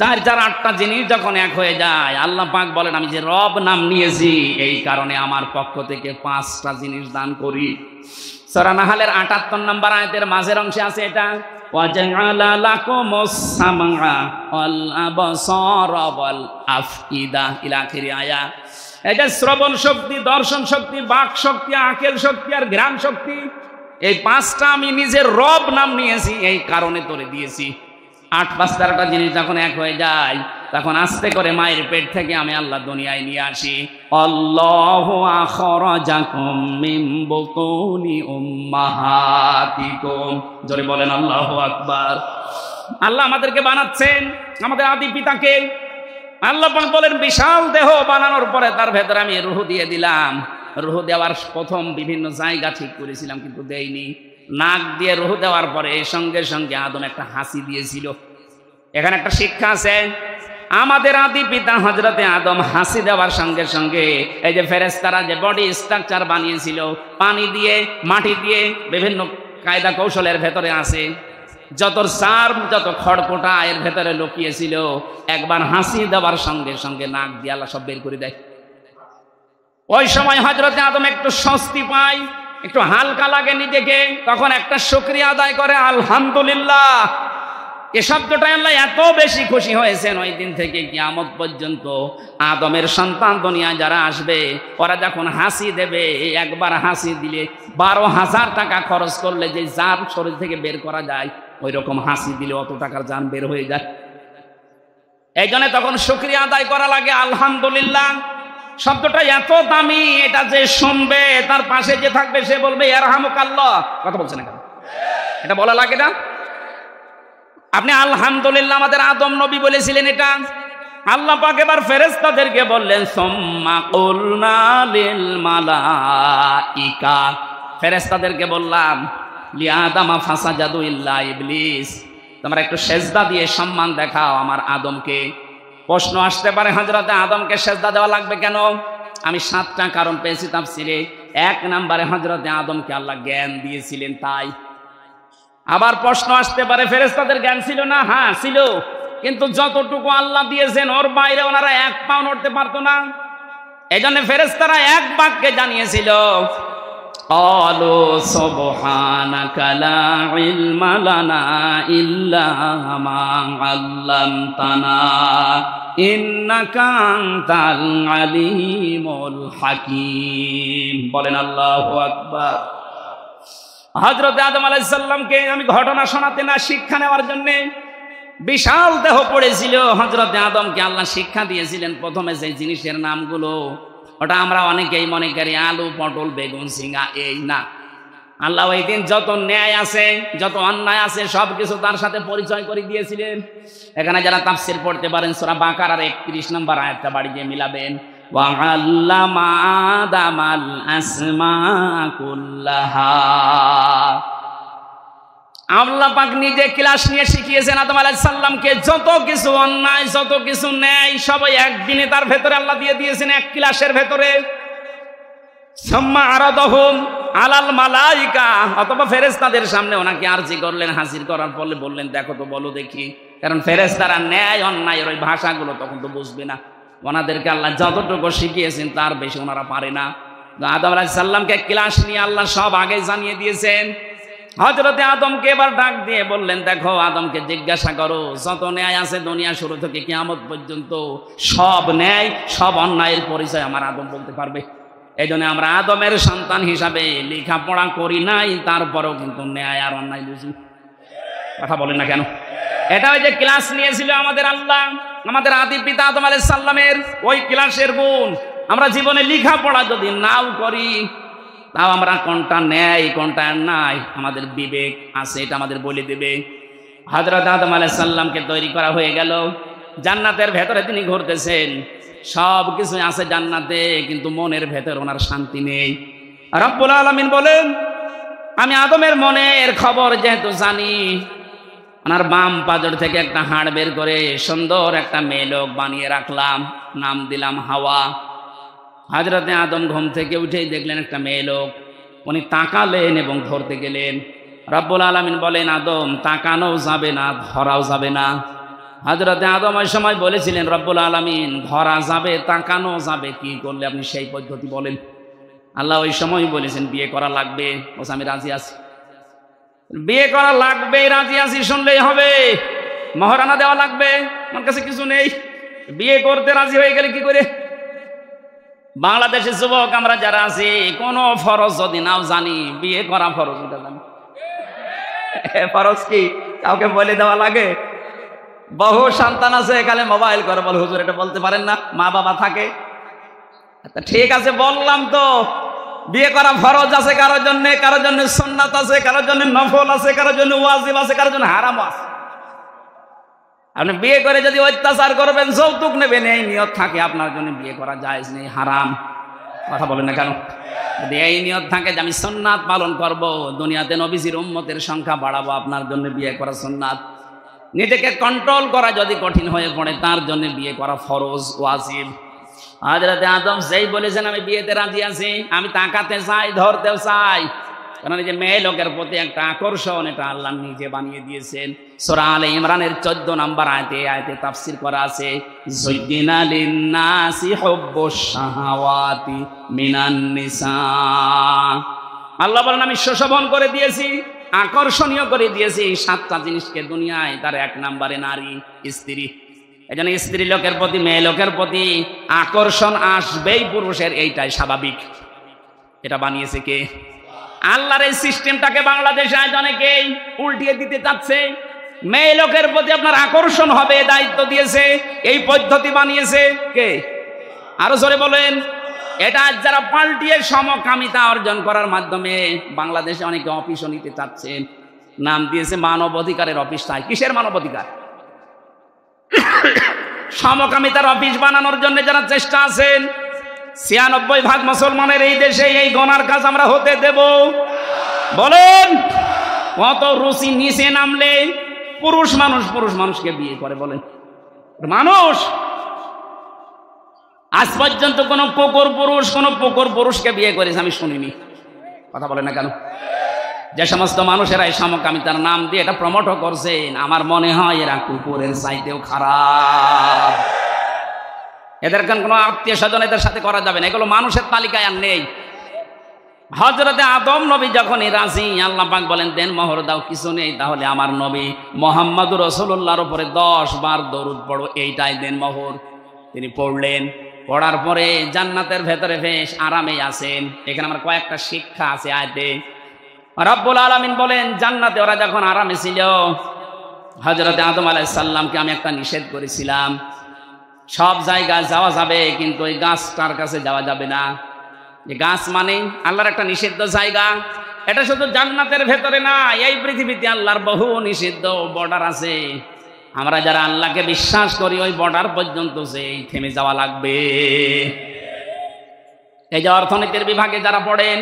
Speaker 1: 4 8টা জিনিস যখন এক হয়ে যায়, আল্লাহ পাক বলেন আমি যে রব নাম নিয়েছি এই কারণে আমার পক্ষ থেকে 5টা জিনিস দান করি। সূরা নাহলের 78 নম্বর আয়াতের মাঝের অংশে আছে এটা, ওয়াজআলা লাকুমুস সামআ ওয়াল আবসারা ওয়াল আফইদা ইলা আখিরি আয়া। এটা শ্রবণ শক্তি, দর্শন শক্তি, বাক শক্তি, আকেল শক্তি আর ঘ্রাণ শক্তি, এই 5টা আমি নিজের রব নাম নিয়েছি এই কারণে তোরে দিয়েছি। 8-5টা জিনিস যখন এক হয়ে যায় তখন আস্তে করে মায়ের পেট থেকে আমি আল্লাহ দুনিয়ায় নিয়ে আসি। আল্লাহু আখরাজাকুম মিন বুতুনি উম্মাহাতিকুম। জোরে বলেন আল্লাহু আকবার। আল্লাহ আমাদেরকে বানাচ্ছেন, আমাদের আদি পিতাকে। আল্লাহ পাক বলেন বিশাল দেহ বানানোর পরে তার ভেতরে আমি রূহ দিয়ে দিলাম। রূহ দেওয়ার প্রথম বিভিন্ন জায়গা ঠিক করেছিলাম কিন্তু দেইনি। নাক দিয়ে রূহ দেওয়ার পরে সঙ্গে সঙ্গে আদম একটা হাসি দিয়েছিল। এখানে একটা শিক্ষা আছে, আমাদের আদি পিতা হযরতে আদম হাসি দেওয়ার সঙ্গে সঙ্গে এই যে ফেরেশতারা যে বডি স্ট্রাকচার বানিয়েছিল পানি দিয়ে, মাটি দিয়ে, বিভিন্ন কায়দা কৌশলের ভেতরে আছে, যত সার, যত খড়কোটা এর ভেতরে লুকিয়েছিল, একবার হাসি দেওয়ার সঙ্গে সঙ্গে নাক দিয়ে আল্লাহ সব বের করে দেয়। ওই সময় হযরতে আদম একটু স্বস্তি পায়, একটু হালকা লাগে নিজেকে, তখন একটা শুকরিয়া আদায় করে আলহামদুলিল্লাহ। এ শব্দটাই আল্লাহ এত বেশি খুশি হয়েছেন ওই দিন থেকে কিয়ামত পর্যন্ত আদমের সন্তান দুনিয়ায় যারা আসবে ওরা যখন হাসি দেবে, একবার হাসি দিলে 12,000 টাকা খরচ করলে যে জান শরীর থেকে বের করা যায়, ওই রকম হাসি দিলে অত টাকার জান বের হয়ে যায়। এই জন্য তখন শুকরিয়া আদায় করা লাগে আলহামদুলিল্লাহ। শব্দটা এত দামি, এটা যে শুনবে তার পাশে যে থাকবে সে বলবে ইয়ারহামুকাল্লাহ। কথা বলছে না কেন? এটা বলা লাগে না? আপনি আলহামদুলিল্লাহ আমাদের আদম নবী বলেছিলেন এটা। আল্লাহ পাক এবার ফেরেশতাদেরকে বললেন সুম্মা কুলনা লিল মালাইকা, ফেরেশতাদেরকে বললাম লিআদামা ফাসাজাদু ইল্লা ইবলিস, তোমরা একটু সেজদা দিয়ে সম্মান দেখাও আমার আদমকে। প্রশ্ন আসতে পারে হযরতে আদমকে সেজদা দেওয়া লাগবে কেন? আমি 7টা কারণ পেয়েছি তাফসিরে। 1 নম্বরে হযরতে আদমকে আল্লাহ জ্ঞান দিয়েছিলেন তাই। আবার প্রশ্ন আসতে পারে ফেরেশতাদের জ্ঞান ছিল না? হ্যাঁ ছিল, কিন্তু যতটুকু আল্লাহ দিয়েছেন ওর বাইরে ওনারা 1 পাও নড়তে পারতো না। এইজন্য ফেরেশতারা এক বাক্যে জানিয়েছিল ক্বালু সুবহানাকা লা ইলমা লানা ইল্লা মা আল্লামতানা ইন্নাকা আনতাল আলিমুল হাকীম। বলেন আল্লাহু আকবার। হযরত আদম আলাইহিস সালামকে আমি ঘটনা শোনাতে না, শিক্ষা নেওয়ার জন্য বিশাল দেহ পড়েছিল। হযরত আদমকে আল্লাহ শিক্ষা দিয়েছিলেন প্রথমে যে জিনিসের নামগুলো, ওটা আমরা অনেকেই মনে করি আলু, পটল, বেগুন, ঝিঙ্গা, এই না। আল্লাহ ওই দিন যত ন্যায় আছে, যত অন্যায় আছে সবকিছু তার সাথে পরিচয় করে দিয়েছিলেন। এখানে যারা তাফসীর পড়তে পারেন সূরা বাকারার 31 নম্বর আয়াতটা বাড়ি গিয়ে মিলাবেন। ওয়া আল্লামা আদামাল আসমা কুল্লাহা, আল্লাহ পাক নিজে ক্লাস নিয়ে শিখিয়েছেন আদম আলাইহিস সালামকে যত কিছু অন্যায়, যত কিছু ন্যায় সবই একদিনে তার ভেতরে আল্লাহ দিয়ে দিয়েছেন, এক ক্লাসের ভেতরে। সাম্মা আরাদাহুম আলাল মালাইকা, অথবা ফেরেশতাদের সামনে ওনাকে আরজি করলেন, হাজির করার পরে বললেন দেখো তো বলো দেখি, কারণ ফেরেশতারা ন্যায় অন্যায়ের ওই ভাষাগুলো তখন তো বুঝবে না। ওনাদেরকে আল্লাহ যতটুকু শিখিয়েছেন তার বেশি ওনারা পারে না। আদম আলাইহিস সালামকে ক্লাস নিয়ে আল্লাহ সব আগে জানিয়ে দিয়েছেন। হযরতে আদমকে এবার ডাক দিয়ে বললেন দেখো আদমকে জিজ্ঞাসা করো যত ন্যায় আছে দুনিয়া শুরু থেকে কিয়ামত পর্যন্ত সব ন্যায় সব অন্যায়ের পরিচয় আমার আদম বলতে পারবে। এই জন্য আমরা আদমের সন্তান হিসাবে লেখাপড়া করি নাই, তারপরেও কিন্তু ন্যায় আর অন্যায় বুঝি। কথা বলেন না কেন? এটা ওই যে ক্লাস নিয়েছিল আমাদের আল্লাহ, আমাদের আদি পিতা আদম আলাইহিস সালামের ওই ক্লাসের গুণ আমরা জীবনে লেখাপড়া যদি নাও করি, তাও আমরা কোনটা ন্যায় কোনটা অন্যায় আমাদের বিবেক আছে, এটা আমাদের বলে দেবে। হযরত আদম আলাইহিস সালামকে তৈরি করা হয়ে গেল, জান্নাতের ভেতরে তিনি ঘুরতেছেন, সব কিছু আছে জান্নাতে, কিন্তু মনের ভেতর ওনার শান্তি নেই। রব্বুল আলামিন বলেন আমি আদমের মনের খবর যেহেতু জানি, ওনার বাম পাজর থেকে একটা হাড় বের করে সুন্দর একটা মেয়ে লোক বানিয়ে রাখলাম, নাম দিলাম হাওয়া। হযরতে আদম ঘুম থেকে উঠেই দেখলেন একটা মেয়ে লোক, উনি তাকালেন এবং ধরতে গেলেন। রব্বুল আলামিন বলেন আদম তাকানোও যাবে না, ধরাও যাবে না। হযরতে আদম ওই সময় বলেছিলেন রব্বুল আলামিন ধরা যাবে তাকানো যাবে, কি করলে আপনি সেই পদ্ধতি বলেন। আল্লাহ ওই সময় বলেছেন বিয়ে করা লাগবে, বলছে আমি রাজি আছি। বিয়ে করা লাগবে রাজি আছি শুনলেই হবে, মহারানা দেওয়া লাগবে, আমার কাছে কিছু নেই। বিয়ে করতে রাজি হয়ে গেলে কি করে? বাংলাদেশের যুবক আমরা যারা আছি কোন ফরজ যদি নাও জানি, বিয়ে করা ফরজ ওটা জানি। ফরজ কি কাউকে বলে দেওয়া লাগে? বহু সন্তান আছে এখানে মোবাইল করে বলে হুজুর এটা বলতে পারেন না, মা বাবা থাকে। ঠিক আছে বললাম তো, বিয়ে করা ফরজ আছে কারোর জন্য, কারোর জন্য সুন্নাত আছে, কারোর জন্য নফল আছে, কারোর জন্য ওয়াজিব আছে, কারোর জন্য হারাম আছে। আপনি বিয়ে করে যদি অত্যাচার করবেন, যৌতুক নেবেন, এই নিয়ত থাকে আপনার জন্য বিয়ে করা জায়েজ নেই, হারাম। কথা বলেন না কেন? যদি এই নিয়ত থাকে যে আমি সুন্নাত পালন করব, দুনিয়াতে নবীজির উম্মতের সংখ্যা বাড়াবো, আপনার জন্য বিয়ে করা সুন্নাত। নিজেকে কন্ট্রোল করা যদি কঠিন হয়ে পড়ে, তার জন্য বিয়ে করা ফরজ ওয়াজিব। হযরত আদম যেই বলেছেন আমি বিয়েতে রাজি আছি, আমি তাকাতে চাই, ধরতেও চাই, কারণ এই যে মেয়ে লোকের প্রতি একটা আকর্ষণ, এটা আল্লাহ নিজে বানিয়ে দিয়েছেন। সূরা আলে ইমরানের 14 নম্বর আয়াতে তাফসীর করা আছে যুযিনা লিন-নাসি হুব্বুশ শাহাওয়াতি মিনান নিসা। আল্লাহ বলেন আমি সুশোভন করে দিয়েছি, আকর্ষণীয় করে দিয়েছি 7টা জিনিসকে দুনিয়ায়, তার 1 নম্বরে নারী, স্ত্রী। এজন্য স্ত্রী লোকের প্রতি মেয়ে লোকের প্রতি আকর্ষণ আসবেই পুরুষের, এইটাই স্বাভাবিক। এটা বানিয়েছে কে? আল্লাহর এই সিস্টেমটাকে বাংলাদেশে আজ অনেকেই উল্টিয়ে দিতে চাচ্ছে। মেয়ে লোকের প্রতি আপনার আকর্ষণ হবে, দায়িত্ব দিয়েছে, এই পদ্ধতি বানিয়েছে কে? আরো জোরে বলেন। এটা যারা পাল্টিয়ে সমকামিতা অর্জন করার মাধ্যমে বাংলাদেশে অনেকে অফিসও নিতে চাচ্ছেন। নাম দিয়েছে মানব অধিকারের অফিস। তাই কিসের মানব অধিকার? সমকামিতার অফিস বানানোর জন্য যারা চেষ্টা আছেন, ৯৬% মুসলমানের এই দেশে এই গনার কাজ আমরা হতে দেব? বলেন, কত রুচি নিচে নামলে পুরুষ মানুষকে বিয়ে করে? বলেন, মানুষ আজ পর্যন্ত কোন পুকুর পুরুষকে বিয়ে করেছে আমি শুনিনি। কথা বলে না কেন? যে সমস্ত মানুষেরা এই সমকামিতার নাম দিয়ে এটা প্রমোটও করছেন, আমার মনে হয় এরা কুকুরের চাইতেও খারাপ। এদের কোনো আত্মীয় স্বজন এদের সাথে করা যাবে না, এগুলো মানুষের তালিকায় আর নেই। হযরতে আদম নবী যখনই রাজি, আল্লাহ পাক বলেন দেন মোহর দাও, কিছু নেই, তাহলে আমার নবী মুহাম্মদুর রাসূলুল্লাহর উপরে 10 বার দরুদ পড়ো, এইটাই দেন মোহর। তিনি পড়লেন, পড়ার পরে জান্নাতের ভেতরে বেশ আরামে আছেন। এখানে আমার কয়েকটা শিক্ষা আছে আয়াতে। রব্বুল আলামিন বলেন জান্নাতে ওরা যখন আরামে ছিল, হযরতে আদম আলাইহিস সালামকে আমি একটা নিষেধ করেছিলাম, সব জায়গায় যাওয়া যাবে কিন্তু ওই গাছটার কাছে যাওয়া যাবে না। যে গাছ মানে আল্লাহর একটা নিষিদ্ধ জায়গা। এটা শুধু জান্নাতের ভেতরে না, এই পৃথিবীতে আল্লাহর বহু নিষিদ্ধ বর্ডার আছে। আমরা যারা আল্লাহকে বিশ্বাস করি ওই বর্ডার পর্যন্ত সেই থেমে যাওয়া লাগবে। এই যে অর্থনীতির বিভাগে যারা পড়েন,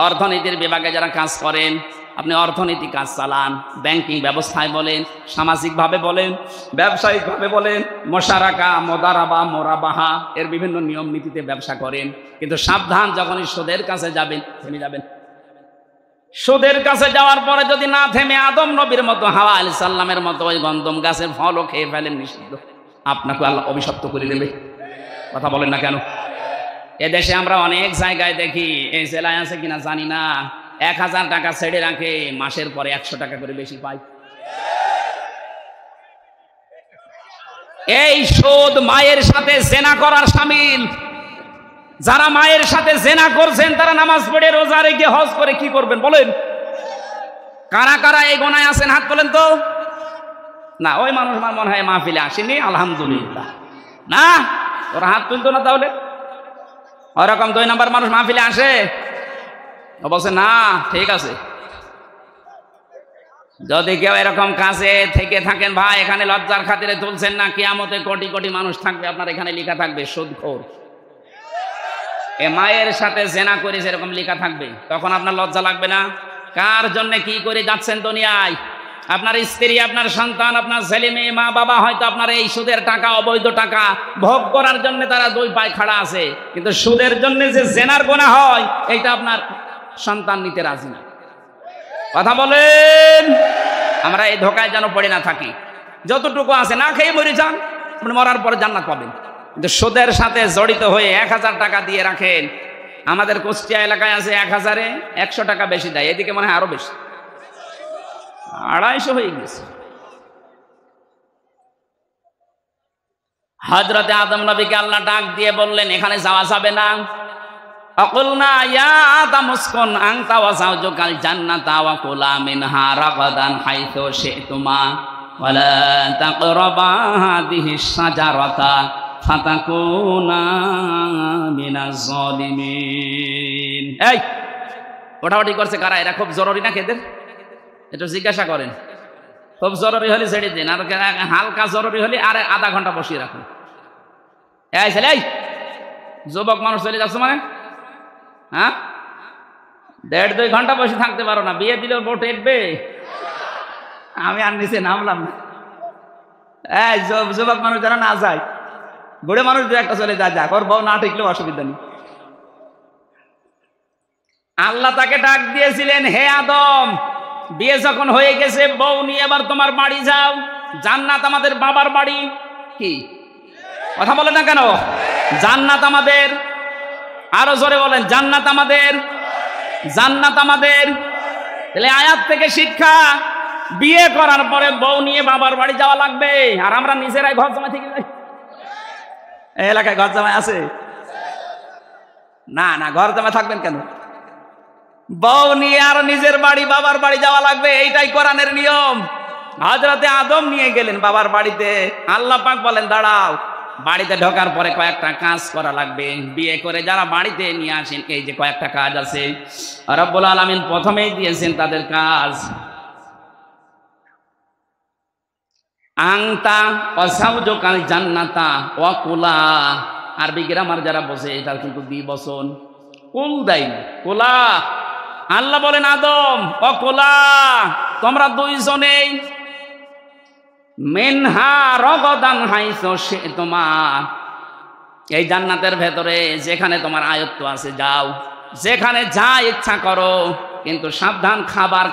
Speaker 1: অর্থনীতির বিভাগে যারা কাজ করেন, আপনি অর্থনীতি কাজ চালান, ব্যাংকিং ব্যবস্থায় বলেন, সামাজিকভাবে বলেন, ব্যবসায়িকভাবে বলেন, মোশারাকা, মোদারাবা, মোরাবাহা, এর বিভিন্ন নিয়ম নীতিতে ব্যবসা করেন, কিন্তু সাবধান, যখনই সুদের কাছে যাবেন থেমে যাবেন। সুদের কাছে যাওয়ার পরে যদি না থেমে আদম নবীর মতো, হাওয়া আলাইহিস সালামের মতো ওই গন্ধম গাছের ফলও খেয়ে ফেলেন, নিষিদ্ধ, আপনাকে আল্লাহ অভিশপ্ত করে দেবে। কথা বলেন না কেন? এদেশে আমরা অনেক জায়গায় দেখি, এই জেলায় আছে কিনা জানি না, ১,০০০ টাকা ছেড়ে রাখে, মাসের পরে ১০০ টাকা করে বেশি পায়। এই সুদ মায়ের সাথে জেনা করার শামিল। যারা মায়ের সাথে জেনা করছেন তারা নামাজ পড়ে রোজা রেখে হজ করে কি করবেন বলেন? কারা কারা এই গোনায় আছেন হাত তোলেন তো। না, ওই মানুষ আমার মনে হয় মাহফিলে আসেনি, আলহামদুলিল্লাহ। না, ওরা হাত তুলতো না তাহলে? ওরকম ২ নম্বর মানুষ মাহফিলে আসে? ও বলছে না, ঠিক আছে। যদি কেউ এরকম কাছে থেকে থাকেন, ভাই এখানে লজ্জার খাতিরে তুলছেন না, কিয়ামতে কোটি কোটি মানুষ থাকবে, আপনার এখানে লেখা থাকবে সুদখোর। এ মায়ের সাথে জেনা করেছে এরকম লেখা থাকবে, তখন আপনার লজ্জা লাগবে না? কার জন্য কি করে যাচ্ছেন দুনিয়ায়? আপনার স্ত্রী, আপনার সন্তান, আপনার ছেলে মেয়ে, মা বাবা হয়তো আপনার এই সুদের টাকা, অবৈধ টাকা ভোগ করার জন্য তারা 2 পায়ে খাড়া আছে, কিন্তু সুদের জন্য যে জেনার গোনা হয় এইটা আপনার সন্তান নিতে রাজি না। কথা বলেন, আমরা এই ধোকায় যেন পড়ে না থাকি। যতটুকু আছে না খেয়ে মরে যান, আপনি মরার পরে জান্নাত পাবেন। কিন্তু সুদের সাথে জড়িত হয়ে ১,০০০ টাকা দিয়ে রাখেন। আমাদের কুষ্টিয়া এলাকায় আছে ১,০০০-এ ১০০ টাকা বেশি দেয়, এদিকে মনে হয় আরো বেশি, ২৫০ হয়ে গেছে। হযরতে আদম নবীকে আল্লাহ ডাক দিয়ে বললেন এখানে যাওয়া যাবে না। ফাকুলনা ইয়া আদম উসকুন আনতা ওয়া যাওজুকাল জান্নাতা ওয়া কুলা মিনহা রাগাদান হাইথু শি'তুমা ওয়া লা তাকরাবা হাযিহিশ শাজারাতা ফাতাকুনা মিনাজ জালিমিন। এই ওঠাউঠি করছে কারা? এরা খুব জরুরি না এদের? একটু জিজ্ঞাসা করেন। খুব জরুরি হলে ছেড়ে দিন, আর হালকা জরুরি হলে আর আধা ঘন্টা বসিয়ে রাখুন। এই ছেলে, এই যুবক মানুষ চলে যাচ্ছে মানে, হ্যাঁ ১.৫-২ ঘন্টা বসে থাকতে পারো না? বিয়ে দিলেও বউ টেকবে? আমি আর নিচে নামলাম না। এই যুবক মানুষ যারা না যায়, বুড়ে মানুষ 2-1টা চলে যায়, যাক, ওর বউ না টিকলেও অসুবিধা নেই। আল্লাহ তাকে ডাক দিয়েছিলেন, হে আদম, বিয়ে যখন হয়ে গেছে, বউ নিয়ে এবার তোমার বাড়ি যাও। জান্নাত আমাদের বাবার বাড়ি। কি কথা বলে না কেন? জান্নাত আমাদের। আরো জোরে বলেন, জান্নাত আমাদের, জান্নাত আমাদের। তাহলে আয়াত থেকে শিক্ষা, বিয়ে করার পরে বউ নিয়ে বাবার বাড়ি যাওয়া লাগবে। আর আমরা নিজেরাই ঘর জমা থেকে যাই। এই এলাকায় ঘর জামাই আছে? না না, ঘর জামাই থাকবেন কেন? বউ নিয়ে আর নিজের বাড়ি, বাবার বাড়ি যাওয়া লাগবে, এইটাই কোরআনের নিয়ম। হযরতে আদম নিয়ে গেলেন বাবার বাড়িতে। আল্লাহ পাক বলেন দাঁড়াও, বাড়িতে ঢোকার পরে কয়েকটা কাজ করা লাগবে। বিয়ে করে যারা বাড়িতে নিয়ে আসেন, এই যে কয়েকটা কাজ আছে, রব্বুল আলামিন প্রথমেই দিয়েছেন তাদের কাজ। আংতা অসাউজকাল জান্নাতা ওয়াকুলা। আরবি গ্রামার যারা বসে এটা কিন্তু দ্বিবচন, কুল দেয় কোলা। আল্লাহ বলেন আদম অকুলা, তোমরা দুইজনেই মিনহা রগদান হাইসো সে তোমার, এই জান্নাতের ভেতরে যেখানে তোমার আয়ত্ত আছে যাও, যেখানে যা ইচ্ছা করো, কিন্তু সাবধান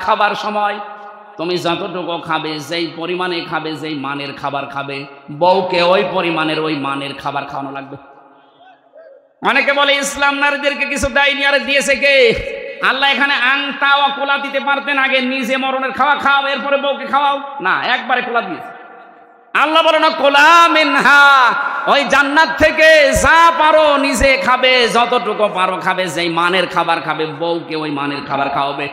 Speaker 1: খাবার সময় তুমি যতটুকু খাবে, যেই পরিমাণে খাবে, যেই মানের খাবার খাবে, বউকে ওই পরিমাণের ওই মানের খাবার খাওয়ানো লাগবে। অনেকে বলে ইসলাম নারীদেরকে কিছু দেয়নি, আরে দিয়েছে কে? আল্লাহ এখানে আংতা ও কোলা দিতে পারতেন, আগে নিজে মরণের খাওয়া খাও, এরপরে বউকে খাওয়াও না, একবারে কোলা দিয়েছে। আল্লাহ বলে না কোলা মিনহা, ওই জান্নাত থেকে যা পারো নিজে খাবে, যতটুকু পারো খাবে, যেই মানের খাবার খাবে, বউকে ওই মানের খাবার খাওয়াবে।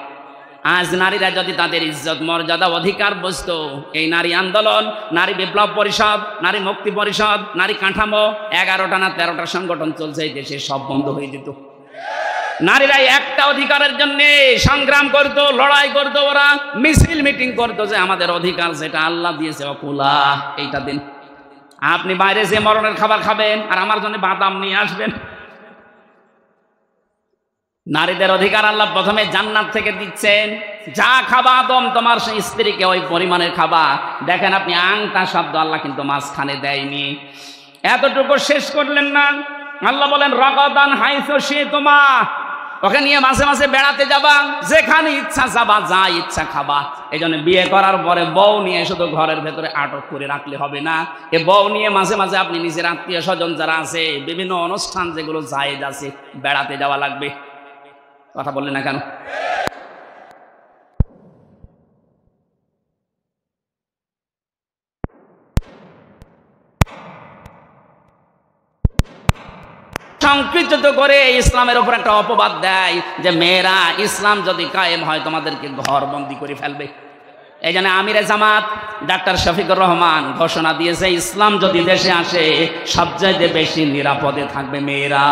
Speaker 1: আজ নারীরা যদি তাদের ইজ্জত মর্যাদা অধিকার বুঝতো, এই নারী আন্দোলন, নারী বিপ্লব পরিষদ, নারী মুক্তি পরিষদ, নারী কাঠামো, 11টা না 13টা সংগঠন চলছে এই দেশে, সব বন্ধ হয়ে যেত। নারীরা একটা অধিকারের জন্য সংগ্রাম করতো, লড়াই করতো, ওরা মিছিল মিটিং করতো যে আমাদের অধিকার যেটা আল্লাহ দিয়েছে অকুলা এইটা দিন। আপনি বাইরে যে মরণের খাবার খাবেন আর আমার জন্য বাদাম নিয়ে আসবেন। নারীদের অধিকার আল্লাহ প্রথমে জান্নাত থেকে দিচ্ছেন, যা খাবা আদম তোমার সেই স্ত্রীকে ওই পরিমাণের খাবা। দেখেন আপনি আংটা শব্দ আল্লাহ কিন্তু মাঝখানে দেয়নি। এতটুকু শেষ করলেন না, আল্লাহ বলেন রগদান হাইসো সে তোমা, ওকে নিয়ে মাঝে মাঝে বেড়াতে যাবা, যেখানে ইচ্ছা যাবা, যা ইচ্ছা খাবা। এই জন্য বিয়ে করার পরে বউ নিয়ে শুধু ঘরের ভেতরে আটক করে রাখলে হবে না, এ বউ নিয়ে মাঝে মাঝে আপনি নিজের আত্মীয় স্বজন যারা আছে, বিভিন্ন অনুষ্ঠান যেগুলো জায়েজ আছে, বেড়াতে যাওয়া লাগবে। কথা বললেন না কেন? সংকুচিত করে ইসলামের উপর একটা অপবাদ দেয় যে মেয়েরা ইসলাম যদি কায়েম হয় তোমাদেরকে ঘর বন্দি করে ফেলবে। এই জন্য আমিরে জামাত ডাক্তার শফিকুর রহমান ঘোষণা দিয়েছে, ইসলাম যদি দেশে আসে সবচাইতে বেশি নিরাপদে থাকবে মেয়েরা।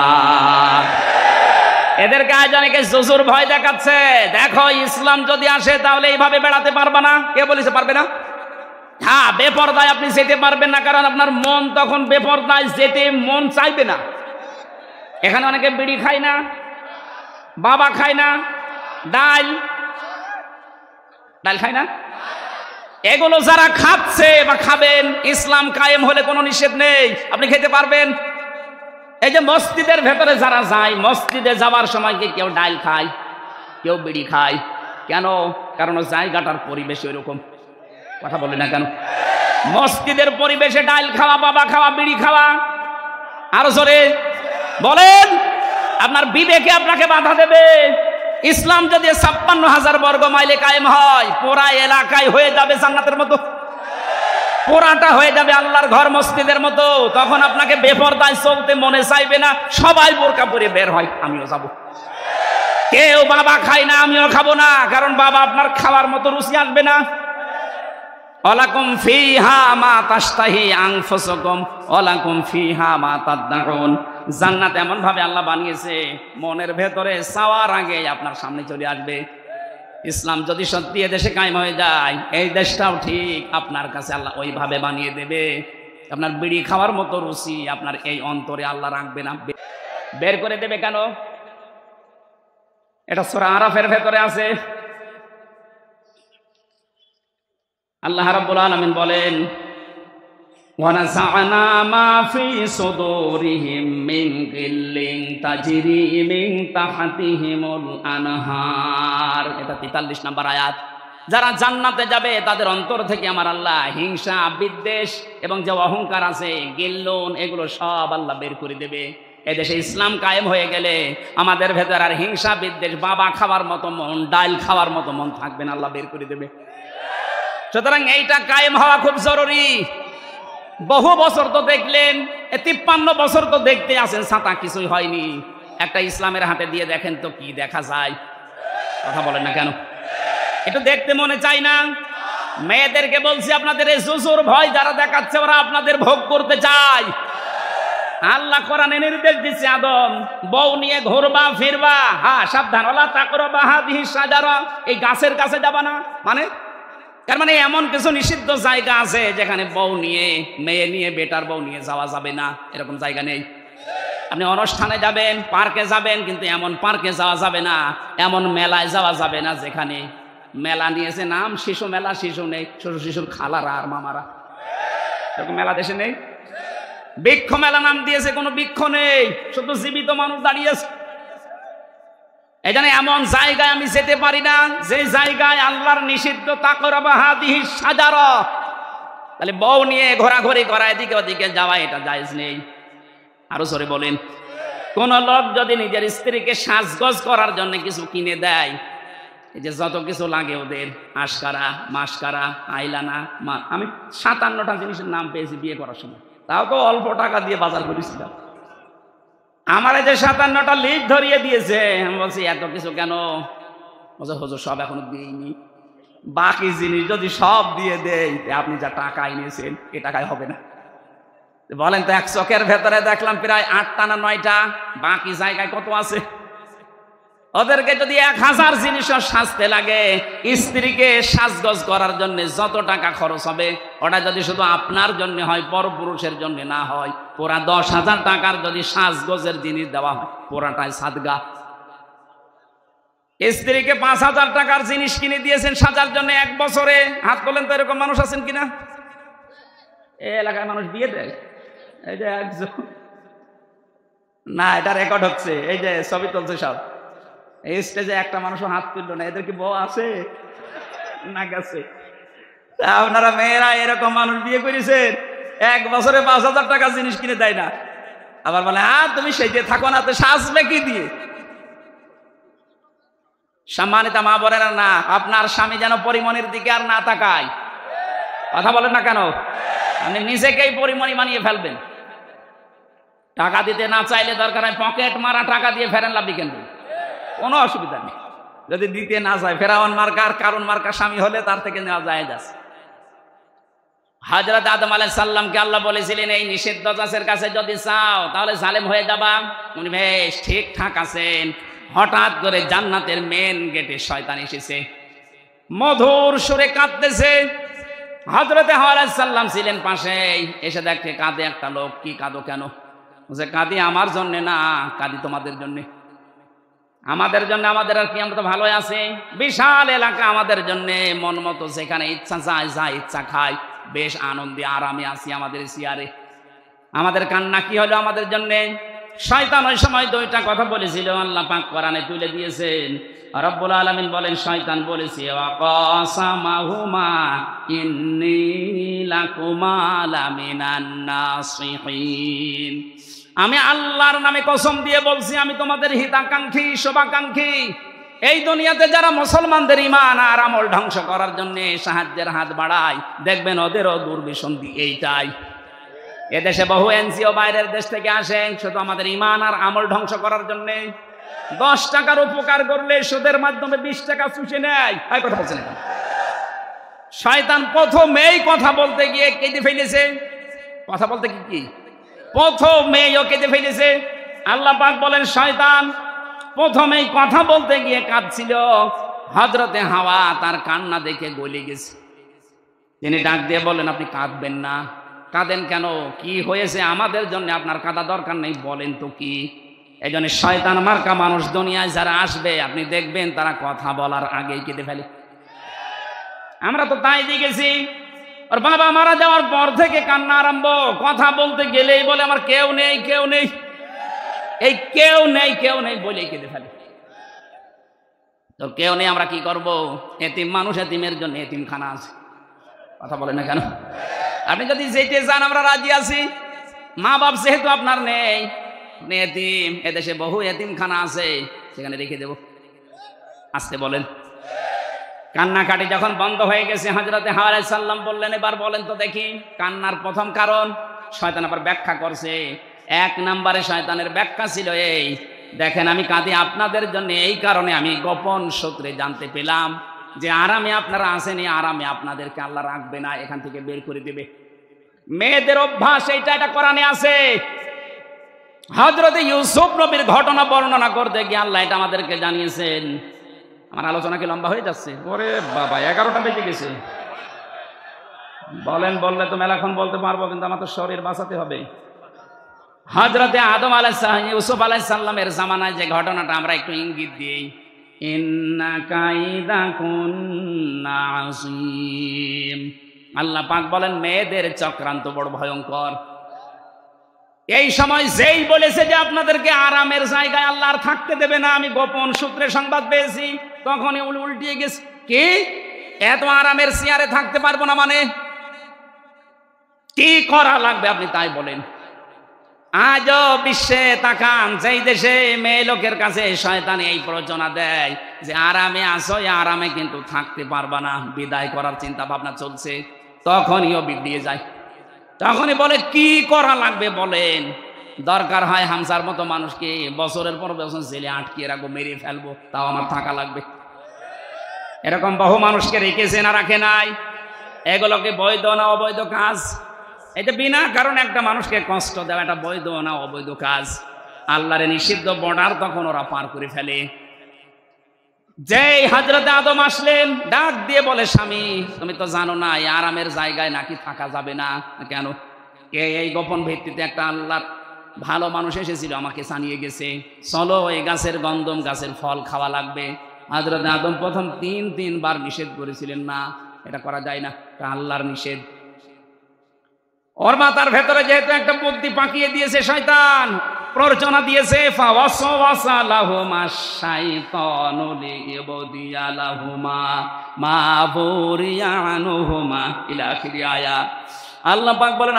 Speaker 1: এদেরকে আজ অনেকে জুজুর ভয় দেখাচ্ছে, দেখো ইসলাম যদি আসে তাহলে এইভাবে বেড়াতে পারবে না। কে বলেছে পারবে না? হ্যাঁ, বেপরদায় আপনি যেতে পারবেন না, কারণ আপনার মন তখন বেপরদায় যেতে মন চাইবে না। এখানে অনেকে বিড়ি খায় না, বাবা খায় না, ডাল খায় না, এগুলো যারা খাচ্ছে বা খাবেন, ইসলাম কায়েম হলে কোনো নিষেধ নেই, আপনি খেতে পারবেন। এই যে মসজিদের ভেতরে যারা যায়, মসজিদে যাওয়ার সময় কি কেউ ডাল খায়, কেউ বিড়ি খায়? কেন? কারণ জায়গাটার পরিবেশ ওইরকম। কথা বলে না কেন? মসজিদের পরিবেশে ডাল খাওয়া, বাবা খাওয়া, বিড়ি খাওয়া, আরো জোরে বলেন, আপনার বিবেকে আপনাকে বাধা দেবে। ইসলাম যদি 56,000 বর্গ মাইলে কায়েম হয়, পুরা এলাকায় হয়ে যাবে জান্নাতের মতো, পুরাটা হয়ে যাবে আল্লাহর ঘর মসজিদের মতো। তখন আপনাকে বেপরদায় চলতে মনে চাইবে না, সবাই বোরকা পরে বের হয়, আমিও যাব। কেউ বাবা খায় না, আমিও খাবো না, কারণ বাবা আপনার খাওয়ার মতো রুচি আসবে না। ওয়ালাকুম ফিহা মা তাশতাহি আনফুসুকুম ওয়ালাকুম ফিহা মা তাদউন। জান্নাত এমন ভাবে আল্লাহ বানিয়েছে, মনের ভেতরে চাওয়ার আগে আপনার সামনে চলে আসবে। ইসলাম যদি সত্যি এদেশে কায়েম হয়ে যায়, এই দেশটাও ঠিক আপনার কাছে আল্লাহ ওইভাবে বানিয়ে দেবে। আপনার বিড়ি খাওয়ার মতো রুচি আপনার এই অন্তরে আল্লাহ রাখবে না, বের করে দেবে। কেন? এটা সূরা আরাফের ভেতরে আছে। আল্লাহ রাব্বুল আলামিন বলেন, ওয়ানাযা'না মা ফি সুদুরিহিম মিন গিল্লিন তাজরি মিন তাহতিহিমুল আনহার। এটা 43 নম্বর আয়াত। যারা জান্নাতে যাবে তাদের অন্তর থেকে আমার আল্লাহ হিংসা, বিদ্বেষ এবং যে অহংকার আছে, গিল্লুন, এগুলো সব আল্লাহ বের করে দেবে। এদেশে ইসলাম কায়েম হয়ে গেলে আমাদের ভেতর আর হিংসা, বিদ্বেষ, বাবা খাওয়ার মতো মন, ডাল খাওয়ার মতো মন থাকবে না, আল্লাহ বের করে দেবে। সুতরাং এইটা কায়েম হওয়া খুব জরুরি। বহু বছর তো দেখলেন, 53 বছর তো দেখতে আছেন, ছাতা কিছুই হয়নি। একটা ইসলামের হাতে দিয়ে দেখেন তো কি দেখা যায়। কথা বলেন না কেন? একটু দেখতে মনে চাই না? মেয়েদেরকে বলছি, আপনাদের এই জুজুর ভয় যারা দেখাচ্ছে, ওরা আপনাদের ভোগ করতে চায়। আল্লাহ কোরআনে নির্দেশ দিচ্ছে, আদম বউ নিয়ে ঘুরবা ফিরবা, হ্যাঁ সাবধান, ওয়ালা তাকরাবা হাযিহি শাজারা, এই গাছের কাছে যাবা না। মানে তার মানে এমন কিছু নিষিদ্ধ জায়গা আছে যেখানে বউ নিয়ে, মেয়ে নিয়ে, বেটার বউ নিয়ে যাওয়া যাবে না, এরকম জায়গা নেই। আপনি অনুষ্ঠানে যাবেন, পার্কে যাবেন, কিন্তু এমন পার্কে যাওয়া যাবে না, এমন মেলায় যাওয়া যাবে না যেখানে মেলা নিয়েছে নাম শিশু মেলা, শিশু নেই, শিশুর খালারা আর মামারা, এরকম মেলা দেশে নেই। বৃক্ষ মেলা নাম দিয়েছে, কোনো বৃক্ষ নেই, শুধু জীবিত মানুষ দাঁড়িয়েছে। এই জন্য এমন জায়গায় আমি যেতে পারি না যে জায়গায় আল্লাহর নিষিদ্ধ তাকরাবা হাদিহি শাজারা। তাহলে বউ নিয়ে ঘোরাঘুরি করা, এদিকে ওদিকে যাওয়া, এটা জায়েজ নেই। আরো জোরে বলেন। কোন লোক যদি নিজের স্ত্রীকে সাজগোজ করার জন্য কিছু কিনে দেয়, এই যে যত কিছু লাগে ওদের, আশকারা, মাসকারা, আইলানা, আমি 57টা জিনিসের নাম পেয়েছি বিয়ে করার সময়, তাও তো অল্প টাকা দিয়ে বাজার করেছিলাম। আমার এই যে 57টা লিস্ট ধরিয়ে দিয়েছে, আমি বলছি এত কিছু কেন? বলছে হুজুর সব এখনো দিইনি, বাকি জিনিস যদি সব দিয়ে দেয় আপনি যা টাকা এনেছেন এ টাকায় হবে না। বলেন তো, এক চোখের ভেতরে দেখলাম প্রায় 8টা না 9টা, বাকি জায়গায় কত আছে? ওদেরকে যদি 1000 জিনিসও সাজতে লাগে, স্ত্রীকে সাজগোজ করার জন্য যত টাকা খরচ হবে, ওটা যদি শুধু আপনার জন্য হয়, পরপুরুষের জন্য না হয়, পুরা 10,000 টাকার যদি সাজগোজের জিনিস দেওয়া হয়, পুরাটাই সাদগা। স্ত্রীকে 5,000 টাকার জিনিস কিনে দিয়েছেন সাজার জন্য 1 বছরে, হাত তোলেন তো এরকম মানুষ আছেন কিনা? এই এলাকায় মানুষ বিয়ে দেয়, এই যে একজন, না এটা রেকর্ড হচ্ছে, এই যে ছবি তুলছে সব, এই স্টেজে একটা মানুষও হাত তুললো না। এদের কি বউ আছে না গেছে? আপনারা মেয়েরা এরকম মানুষ বিয়ে করেছেন, 1 বছরে 5,000 টাকা জিনিস কিনে দেয় না, আবার বলে হ্যাঁ তুমি সেজে থাকো না, তো সাজবে কি দিয়ে? সম্মানিত মা বোনেরা, না, আপনার স্বামী যেন পরিমণির দিকে আর না তাকায়। কথা বলেন না কেন? আপনি নিজেকেই পরিমণি বানিয়ে ফেলবেন। টাকা দিতে না চাইলে দরকার হয় পকেট মারা টাকা দিয়ে ফেরেন, লাভি কিন্তু কোনো অসুবিধা নেই। যদি দিতে না যায়, ফেরাউন মার্কার, কারণ মার্কা স্বামী হলে তার থেকে নেওয়া যায় যাচ্ছে। হযরত আদম আলাইহিস সালামকে আল্লাহ বলেছিলেন, এই নিষিদ্ধ গাছের কাছে যদি চাও তাহলে জালেম হয়ে যাবা। উনি বেশ ঠিকঠাক আছেন, হঠাৎ করে জান্নাতের মেন গেটে শয়তান এসেছে, মধুর সুরে কাঁদতেছে। হযরত হাওয়া আলাইহিস সালাম ছিলেন পাশে, এসে দেখে কাঁদে একটা লোক। কি কাঁদো কেন? বলছে কাঁদি আমার জন্য না, কাঁদি তোমাদের জন্য। আমাদের জন্য? আমাদের আর কি, আমরা তো ভালোই আছি, বিশাল এলাকা আমাদের জন্য, মন মতো যেখানে ইচ্ছা যায় যা ইচ্ছা খাই, বেশ আনন্দে আরামে আছি আমাদের চেয়ারে। আমাদের কান্না কি হলো আমাদের জন্য? শয়তান ওই সময় 2টা কথা বলেছিল, আল্লাহ পাক কোরআনে তুলে দিয়েছেন। রব্বুল আলামিন বলেন, শয়তান বলেছে ওয়াকাসামাহুমা ইন্নী লাকুমা লামিনান নাসিহিন, আমি আল্লাহর নামে কসম দিয়ে বলছি, আমি তোমাদের হিতাকাঙ্ক্ষী, শুভাকাঙ্ক্ষী। এই দুনিয়াতে যারা মুসলমানদের ঈমান আর আমল ধ্বংস করার জন্য সাহায্যের হাত বাড়ায়, দেখবেন ওদেরও দুর্বিসন্ধি এইটাই। এদেশে বহু এনজিও বাইরের দেশ থেকে আসে শুধু আমাদের ঈমান আর আমল ধ্বংস করার জন্য। 10 টাকার উপকার করলে সুদের মাধ্যমে 20 টাকা চুষে নেয়। এই কথা বলছেন না? শয়তান প্রথমেই কথা বলতে গিয়ে কেঁদে ফেলেছে। কথা বলতে কি প্রথমেই ও কেঁদে ফেলেছে। আল্লাহ পাক বলেন, শয়তান প্রথমেই কথা বলতে গিয়ে কাঁদছিল। হযরতে হাওয়া তার কান্না দেখে গলে গেছে। তিনি ডাক দিয়ে বলেন, আপনি কাঁদবেন না। কাঁদেন কেন? কি হয়েছে? আমাদের জন্য আপনার কাঁদা দরকার নেই, বলেন তো কি? এই জন্য শয়তান মার্কা মানুষ দুনিয়ায় যারা আসবে, আপনি দেখবেন তারা কথা বলার আগেই কেঁদে ফেলে। আমরা তো তাই দেখেছি। আর বাবা মারা যাওয়ার পর থেকে কান্না আরম্ভ, কথা বলতে গেলেই বলে আমার কেউ নেই, কেউ নেই। এই কেউ নেই, কেউ নেই বলেই কেঁদে ফেলে। তো কেউ নেই, আমরা কি করব? এতিম মানুষ, এতিমের জন্য এতিমখানা আছে। কথা বলে না কেন? আপনি যদি যেতে চান আমরা রাজি আছি। মা বাপ যেহেতু আপনার নেই, আপনি এতিম, এদেশে বহু এতিমখানা আছে, সেখানে রেখে দেব। আসতে বলেন। কান্নাকাটি যখন বন্ধ হয়ে গেছে, হযরতে হাওয়া আলাইহিস সালাম বললেন, এবার বলেন তো দেখি কান্নার প্রথম কারণ। শয়তান আবার ব্যাখ্যা করছে। 1 নম্বরে শয়তানের ব্যাখ্যা ছিল এই, দেখেন আমি কাঁদি আপনাদের জন্য এই কারণে, আমি গোপন সূত্রে জানতে পেলাম যে আরামে আপনারা আছেন, এই আরামে আপনাদেরকে আল্লাহ রাখবে না, এখান থেকে বের করে দেবে। মেয়েদের অভ্যাস এইটা, এটা কোরআনে আছে। হযরতে ইউসুফ নবীর ঘটনা বর্ণনা করতে গিয়ে আল্লাহ এটা আমাদেরকে জানিয়েছেন। আমার আলোচনা কি লম্বা হয়ে যাচ্ছে? ওরে বাবা, 11টা বেজে গেছে। বলেন, বললে তো মেলাক্ষণ বলতে পারবো, কিন্তু আমার তো শরীর বাঁচাতে হবে। হযরতে আদম আলাইহিস সালাম, ইউসুফ আলাইহিস সালামের জামানায় যে ঘটনাটা আমরা একটু ইঙ্গিত দিই, ইন্না কাইদাকুন্না আযীম। আল্লাহ পাক বলেন মেয়েদের চক্রান্ত বড় ভয়ঙ্কর। এই সময় যেই বলেছে যে আপনাদেরকে আরামের জায়গায় আল্লাহ আর থাকতে দেবে না, আমি গোপন সূত্রে সংবাদ পেয়েছি, তখনই উল্টিয়ে গেছে। কি এত আরামের চেয়ারে থাকতে পারবো না মানে কি করা লাগবে আপনি তাই বলেন। আজও বিশ্বে তাকান, যেই দেশে মেয়ে লোকের কাছে শয়তান এই প্ররোচনা দেয় যে আরামে আসো, আরামে কিন্তু থাকতে পারবা না, বিদায় করার চিন্তা ভাবনা চলছে, তখনই ও বিগড়িয়ে যায়। তখনই বলে কি করা লাগবে বলেন। দরকার হয় হামসার মতো মানুষকে বছরের পর বছর জেলে আটকিয়ে রাখবো, মেরে ফেলবো, তাও আমার থাকা লাগবে। এরকম বহু মানুষকে রেখেছে না রাখে নাই? এগুলোকে বৈধ না অবৈধ কাজ? এটা বিনা কারণে একটা মানুষকে কষ্ট দেওয়া এটা বৈধ না অবৈধ কাজ? আল্লাহর নিষিদ্ধ বর্ডার তখন ওরা পার করে ফেলে। যেই হযরতে আদম আসলেন, ডাক দিয়ে বলে স্বামী তুমি তো জানো না এই আরামের জায়গায় নাকি থাকা যাবে না। কেন? এই গোপন ভিত্তিতে একটা আল্লাহর ভালো মানুষ এসেছিল, আমাকে জানিয়ে গেছে, চলো এই গাছের গন্ধম গাছের ফল খাওয়া লাগবে। হযরতে আদম প্রথম তিনবার নিষেধ করেছিলেন, না এটা করা যায় না, এটা আল্লাহর নিষেধ। ওর মাথার ভেতরে যেহেতু একটা বুদ্ধি পাকিয়ে দিয়েছে শয়তান, প্ররোচনা দিয়েছে, ফাওয়াসওয়াসা লাহুমা শাইতানু লিইবদিয়া লাহুমা মা বুরিয়া আনহুমা ইলা আখির আয়াত। আল্লাহ পাক বলেন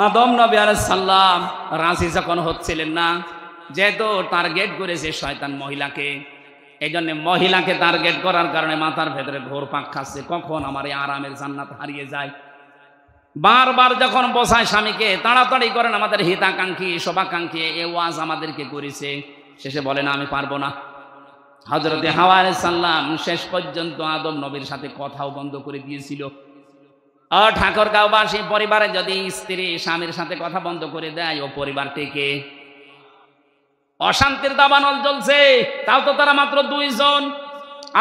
Speaker 1: আদম নবী আলাইহিস সালাম রাজি যখন হচ্ছিলেন না, যেহেতু টার্গেট করেছে শয়তান মহিলাকে, এই জন্য মহিলাকে টার্গেট করার কারণে মাথার ভেতরে ঘোর পাক খাচ্ছে, কখন আমার এই আরামের জান্নাত হারিয়ে যায়। বারবার যখন বসায় স্বামীকে, তাড়াতাড়ি করেন আমাদের হিতাকাঙ্ক্ষী শোভাকাঙ্ক্ষী এ ওয়াজ আমাদেরকে করেছে, শেষে বলে না আমি পারবো না। হযরতে হাওয়া আলাইহিস সালাম শেষ পর্যন্ত আদম নবীর সাথে কথাও বন্ধ করে দিয়েছিল। ঠাকুরগাঁওবাসী পরিবারে যদি স্ত্রী স্বামীর সাথে কথা বন্ধ করে দেয়, ও পরিবার থেকে অশান্তির দাবানল জ্বলছে। তাও তো তারা মাত্র 2 জন।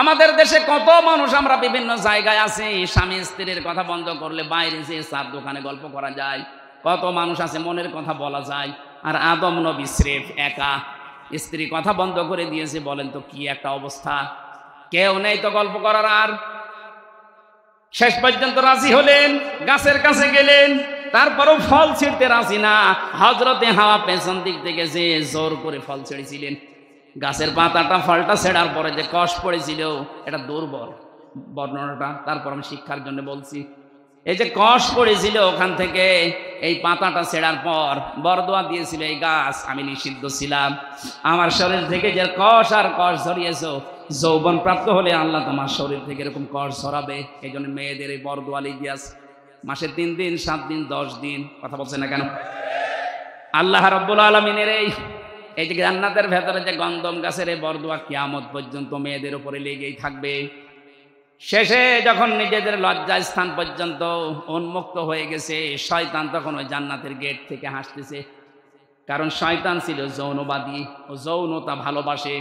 Speaker 1: আমাদের দেশে কত মানুষ আমরা বিভিন্ন জায়গায় আছি, স্বামী স্ত্রীর কথা বন্ধ করলে বাইরে যে চার দোকানে গল্প করা যায়, কত মানুষ আছে মনের কথা বলা যায়। আর আদম নবী স্রেফ একা, স্ত্রী কথা বন্ধ করে দিয়েছে, বলেন তো কি একটা অবস্থা। কেউ নেই তো গল্প করার। আর শেষ পর্যন্ত রাজি হলেন, গাছের কাছে গেলেন, তারপরও ফল ছিঁড়তে রাজি না। হযরতে হাওয়া পেছন দিক থেকে যে জোর করে ফল ছেড়েছিলেন, গাছের পাতাটা ফলটা ছেড়ার পরে যে কষ পড়েছিল, এটা দুর্বল বর্ণনাটা, তারপর আমি শিক্ষার জন্য বলছি। এই যে কষ পড়েছিল ওখান থেকে এই পাতাটা ছেড়ার পর বরদোয়া দিয়েছিল এই গাছ, আমি নিষিদ্ধ ছিলাম, আমার শরীর থেকে যে কষ আর কষ ঝরিয়েছো, যৌবন প্রাপ্ত হলে আল্লাহ তোমার শরীর থেকে এরকম কষ ঝরাবে। এই জন্য মেয়েদের এই বরদোয়া লিখিয়াস মাসে 3 দিন 7 দিন 10 দিন, কথা বলছে না কেন? আল্লাহ রাব্বুল আলামিনের এই যে জান্নাতের ভেতরে যে গন্ধম গাছের এই বরদোয়া কিয়ামত পর্যন্ত মেয়েদের উপরে লেগেই থাকবে। শেষে যখন নিজেদের লজ্জা স্থান পর্যন্ত উন্মুক্ত হয়ে গেছে, শয়তান তখন ওই জান্নাতের গেট থেকে হাসতেছে। কারণ শয়তান ছিল যৌনবাদী, ও যৌনতা ভালোবাসে।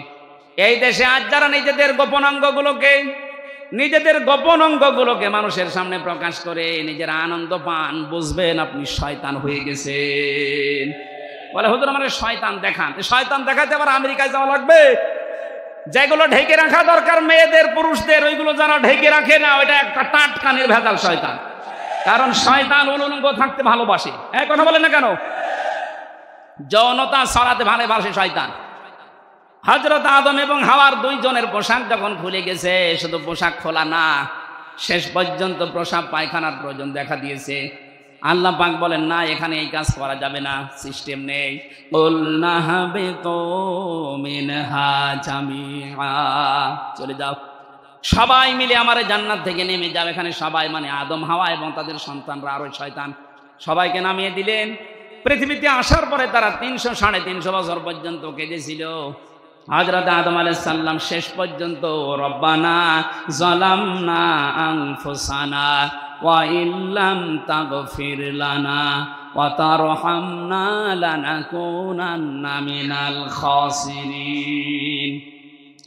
Speaker 1: এই দেশে আজ যারা নিজেদের গোপন অঙ্গগুলোকে মানুষের সামনে প্রকাশ করে নিজের আনন্দ পান, বুঝবেন আপনি শয়তান হয়ে গেছেন। বলে হুজুর আমাকে শয়তান দেখান। শয়তান দেখাতে আবার আমেরিকায় যাওয়া লাগবে? যেগুলো ঢেকে রাখা দরকার মেয়েদের পুরুষদের, ওইগুলো যারা ঢেকে রাখে না, ওইটা একটা টাটকানির ভেজাল শয়তান। কারণ শয়তান উলঙ্গ থাকতে ভালোবাসে। এক কথা বলেন না কেন? যৌনতা ছড়াতে ভালোবাসে শয়তান। হযরত আদম এবং হাওয়ার 2 জনের পোশাক যখন খুলে গেছে, শুধু পোশাক খোলা না, শেষ পর্যন্ত প্রসাব পায়খানার প্রয়োজন দেখা দিয়েছে। আল্লাহ পাক বলেন না, এখানে এই কাজ করা যাবে না, সিস্টেম নেই। কুলনা হাবিতু মিনহা জামিআ, চলে যাও সবাই মিলে আমার জান্নাত থেকে নেমে যাও। এখানে সবাই মানে আদম হাওয়া এবং তাদের সন্তানরা আর ওই শয়তান, সবাইকে নামিয়ে দিলেন। পৃথিবীতে আসার পরে তারা 300-350 বছর পর্যন্ত কেঁদেছিল। হযরত আদম আলাইহিস সালাম শেষ পর্যন্ত রব্বানা যালামনা আনফুসানা ওয়া ইল্লাম তাগফির লানা ওয়া তারহামনা লানাকুনান্না মিনাল খাসিরিন,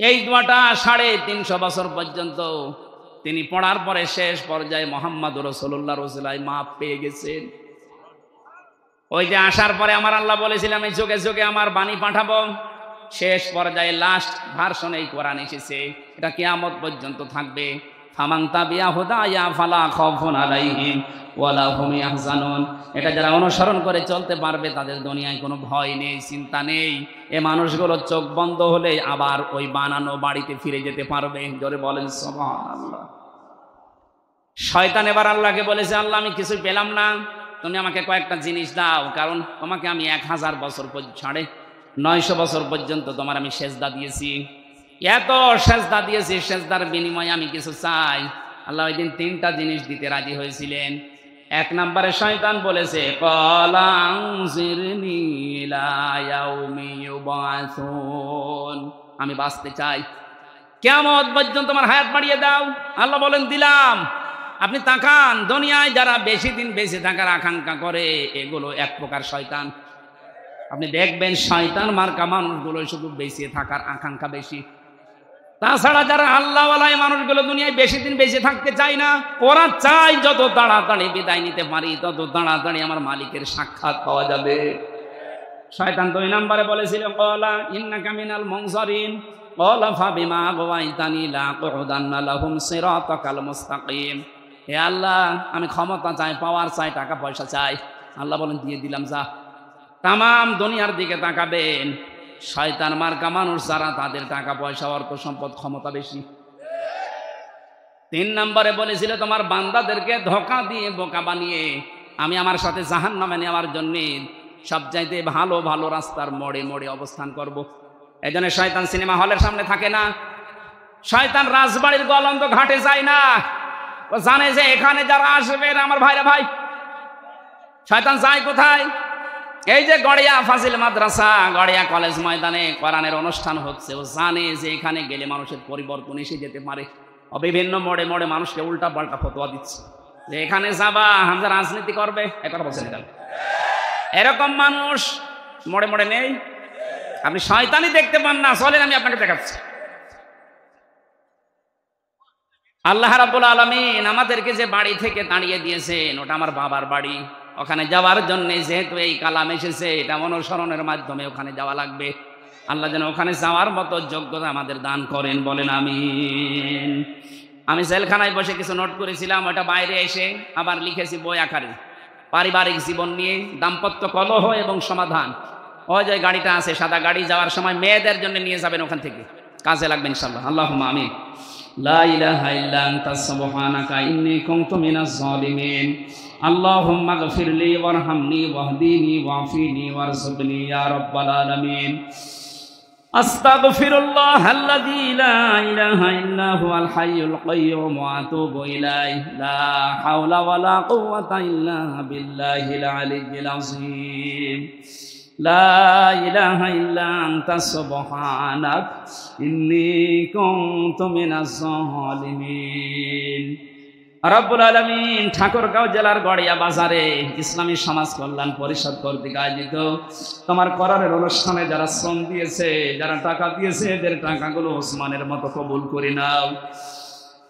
Speaker 1: এই দোয়াটা 350 বছর পর্যন্ত তিনি পড়ার পরে শেষ পর্যায়ে মুহাম্মদুর রাসূলুল্লাহ রসুলাই মাপ পেয়ে গেছেন। ওই যে আসার পরে আমার আল্লাহ বলেছিলাম এই চোখে চোখে আমার বাণী পাঠাবো, শেষ পর্যায়ে লাস্ট ভার্সনে এই কোরআন এসেছে, এটা কিয়ামত পর্যন্ত থাকবে। ফামান তাবিয়া হুদায়া ফালা খাউফুন আলাইহিম ওয়ালা হুম ইয়াহজানুন, এটা যারা অনুসরণ করে চলতে পারবে তাদের দুনিয়ায় কোনো ভয় নেই, চিন্তা নেই। এ মানুষগুলো চোখ বন্ধ হলে আবার ওই বানানো বাড়িতে ফিরে যেতে পারবে। জোরে বলেন সুবহানাল্লাহ। শয়তান এবার আল্লাহকে বলেছে, আল্লাহ আমি কিছু পেলাম না, তুমি আমাকে কয়েকটা জিনিস দাও, কারণ তোমাকে আমি 1000 বছর 950 বছর পর্যন্ত তোমার আমি সেজদা দিয়েছি, এত সেজদা দিয়েছি, সেজদার বিনিময়ে আমি কিছু চাই। আল্লাহ ওই দিন 3টা জিনিস দিতে রাজি হয়েছিলেন। 1 নম্বরে শয়তান বলেছে ক্বালা আনজিরনি ইলা ইয়াউমি ইউবাসুন, আমি বাঁচতে চাই, কিয়ামত পর্যন্ত তোমার হায়াত বাড়িয়ে দাও। আল্লাহ বলেন দিলাম। আপনি তাকান, দুনিয়ায় যারা বেশি দিন বেঁচে থাকার আকাঙ্ক্ষা করে এগুলো এক প্রকার শয়তান। আপনি দেখবেন শয়তান মার্কা মানুষগুলো শুধু বেঁচে থাকার আকাঙ্ক্ষা বেশি। তাছাড়া যারা আল্লাহওয়ালা মানুষগুলো দুনিয়ায় বেশি দিন বেঁচে থাকতে চায় না, ওরা চায় যত তাড়াতাড়ি বিদায় নিতে পারি তত তাড়াতাড়ি আমার মালিকের সাক্ষাৎ পাওয়া যাবে। শয়তান 2 নম্বরে বলেছিল ক্বালা ইন্নাকা মিনাল মুনজারিন ক্বালা ফাবিমা আগওয়াইতানি লাআকুদান্না লাহুম সিরাতাকাল মুস্তাকিম। হে আল্লাহ, আমি ক্ষমতা চাই, পাওয়ার চাই, টাকা পয়সা চাই। আল্লাহ বলেন দিয়ে দিলাম, যা। তামাম দুনিয়ার দিকে তাকাবেন, শয়তান মার্কা মানুষ যারা, তাদের টাকা পয়সা, অর্থ সম্পদ, ক্ষমতা বেশি। 3 নম্বরে বলেছিল তোমার বান্দাদেরকে ধোঁকা দিয়ে বোকা বানিয়ে আমি আমার সাথে জাহান্নামে নেওয়ার জন্য সবচাইতে ভালো ভালো রাস্তার মোড়ে মোড়ে অবস্থান করব। এই জন্য শয়তান সিনেমা হলের সামনে থাকে না, শয়তান রাজবাড়ির গলন্দ ঘাটে যায় না। ও জানে যে এখানে যারা আসবে আমার ভাইরা ভাই। শয়তান যায় কোথায়? এই যে গড়িয়া ফাজিল মাদ্রাসা, গড়িয়া কলেজ ময়দানে কোরআনের অনুষ্ঠান হচ্ছে, ও জানে যে এখানে গেলে মানুষের পরিবর্তন এসে যেতে পারে। বিভিন্ন মোড়ে মোড়ে মানুষকে উল্টা পাল্টা ফতোয়া দিচ্ছে যে এখানে যাবা হামজা রাজনীতি করবে, একথা বলছেন। এরকম মানুষ মোড়ে মোড়ে নেই, আপনি শয়তানই দেখতে পান না। চলেন আমি আপনাকে দেখাচ্ছি। আল্লাহ রাব্বুল আলামিন আমাদেরকে যে বাড়ি থেকে তাড়িয়ে দিয়েছেন, ওটা আমার বাবার বাড়ি। ওখানে যাওয়ার জন্য যেহেতু এই কালাম এসেছে, এটা অনুসরণের মাধ্যমে ওখানে যাওয়া লাগবে। আল্লাহ যেন ওখানে যাওয়ার মতো যোগ্যতা আমাদের দান করেন, বলেন আমিন। আমি জেলখানায় বসে কিছু নোট করেছিলাম, ওটা বাইরে এসে আবার লিখেছি বই আকারে। পারিবারিক জীবন নিয়ে, দাম্পত্য কলহ এবং সমাধান। ওই যে গাড়িটা আছে সাদা গাড়ি, যাওয়ার সময় মেয়েদের জন্য নিয়ে যাবেন, ওখান থেকে কাজে লাগবে ইনশাআল্লাহ। আল্লাহুম্মা আমিন। লা ইলাহা ইল্লা আনতা সুবহানাকা ইন্নী কুনতু মিনাজ জালিমিন। আল্লাহুম্মা গফিরলি ওয়ারহামনি ওয়াহদিনি ওয়াফিনি ওয়ারযুকনি ইয়া রাব্বাল আলামিন। আস্তাগফিরুল্লাহাল্লাযী লা ইলাহা ইল্লা হুয়াল হাইয়ুল কাইয়্যুম ওয়া আতুবু ইলাইহি। লা হাওলা ওয়ালা কুওয়াতা ইল্লা বিল্লাহিল আলিয়্যিল আযীম। লা ইলাহা ইল্লা আনতা সুবহানাক ইন্নী কুনতু মিনাজ জালিমিন। রব্বুল আলামিন ঠাকুরগাঁও জেলার গড়িয়া বাজারে ইসলামী সমাজ কল্যাণ পরিষদ কর্তৃক আয়োজিত তোমার কোরআনের অনুষ্ঠানে যারা শ্রম দিয়েছে, যারা টাকা দিয়েছে, এদের টাকাগুলো ওসমানের মতো কবুল করে নাও।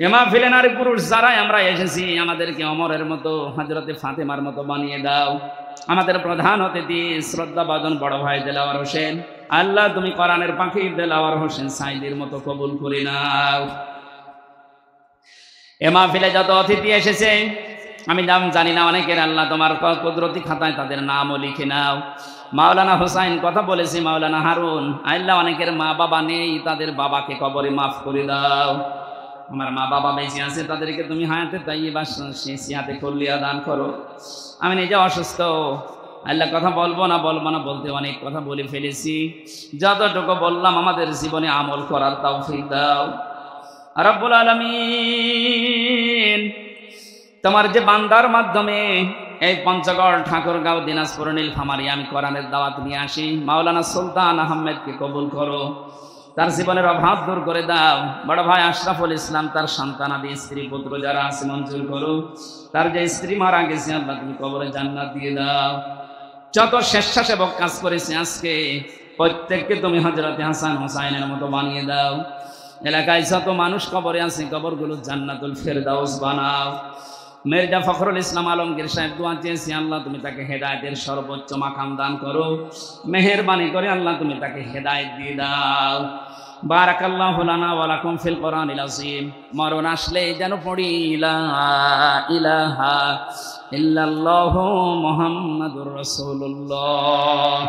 Speaker 1: এ মাহফিলে নারী পুরুষ যারাই আমরা এসেছি, আমাদেরকে ওমরের মতো, হযরতে ফাতেমার মতো বানিয়ে দাও। আমাদের প্রধান অতিথি শ্রদ্ধাভাজন বড় ভাই দেলাওয়ার হোসেন, আল্লাহ তুমি কোরআনের পাখি দেলাওয়ার হোসেন সাইদির মতো কবুল করে নাও। এ মাহফিলে যত অতিথি এসেছে আমি নাম জানি না, অনেকের আল্লাহ তোমার কুদরতি খাতায় তাদের নামও লিখে নাও। মাওলানা হোসাইন কথা বলেছি, মাওলানা হারুন, আল্লাহ অনেকের মা বাবা নেই, তাদের বাবাকে কবরে মাফ করে দাও। আমার মা বাবা বেঁচে আছে, তাদেরকে তুমি হায়াতে তাইয়্যিবা সিহাতে কুল্লিয়া দান করো। আমি নিজে অসুস্থ, আল্লাহ কথা বলবো না বলতে অনেক কথা বলে ফেলেছি। যতটুকু বললাম আমাদের জীবনে আমল করার তৌফিক দাও রব্বুল আলামিন। তোমার যে বান্দার মাধ্যমে এই পঞ্চগড়, ঠাকুরগাঁও, দিনাজপুর, নীলফামারী আমি কোরআনের দাওয়াত নিয়ে আসি, মাওলানা সুলতান আহমেদকে কবুল করো, তার জীবনের অভাব দূর করে দাও। বড় ভাই আশরাফুল ইসলাম, তার সন্তানাদি, স্ত্রী পুত্র যারা আছে মঞ্জুর করো। তার যে স্ত্রী মারা গেছে, আল্লাহ তুমি কবরে জান্নাত দিয়ে দাও। যত স্বেচ্ছাসেবক কাজ করেছে আজকে প্রত্যেককে তুমি হযরতে হাসান হোসাইনের মতো বানিয়ে দাও। এলাকায় যত মানুষ কবরে আছে কবরগুলো জান্নাতুল ফেরদাউস বানাও। মির্জা ফখরুল ইসলাম আলমগীর সাহেব দোয়া চেয়েছি, আল্লাহ তুমি তাকে হেদায়েতের সর্বোচ্চ মাকাম দান করো, মেহেরবানি করে আল্লাহ তুমি তাকে হেদায়েত দিয়ে দাও। বারাকাল্লাহু লানা ওয়া লাকুম ফিল কোরআনিল আযীম। মরণ আসলে যেন পড়ি লা ইলাহা ইল্লাল্লাহু মুহাম্মাদুর রাসূলুল্লাহ।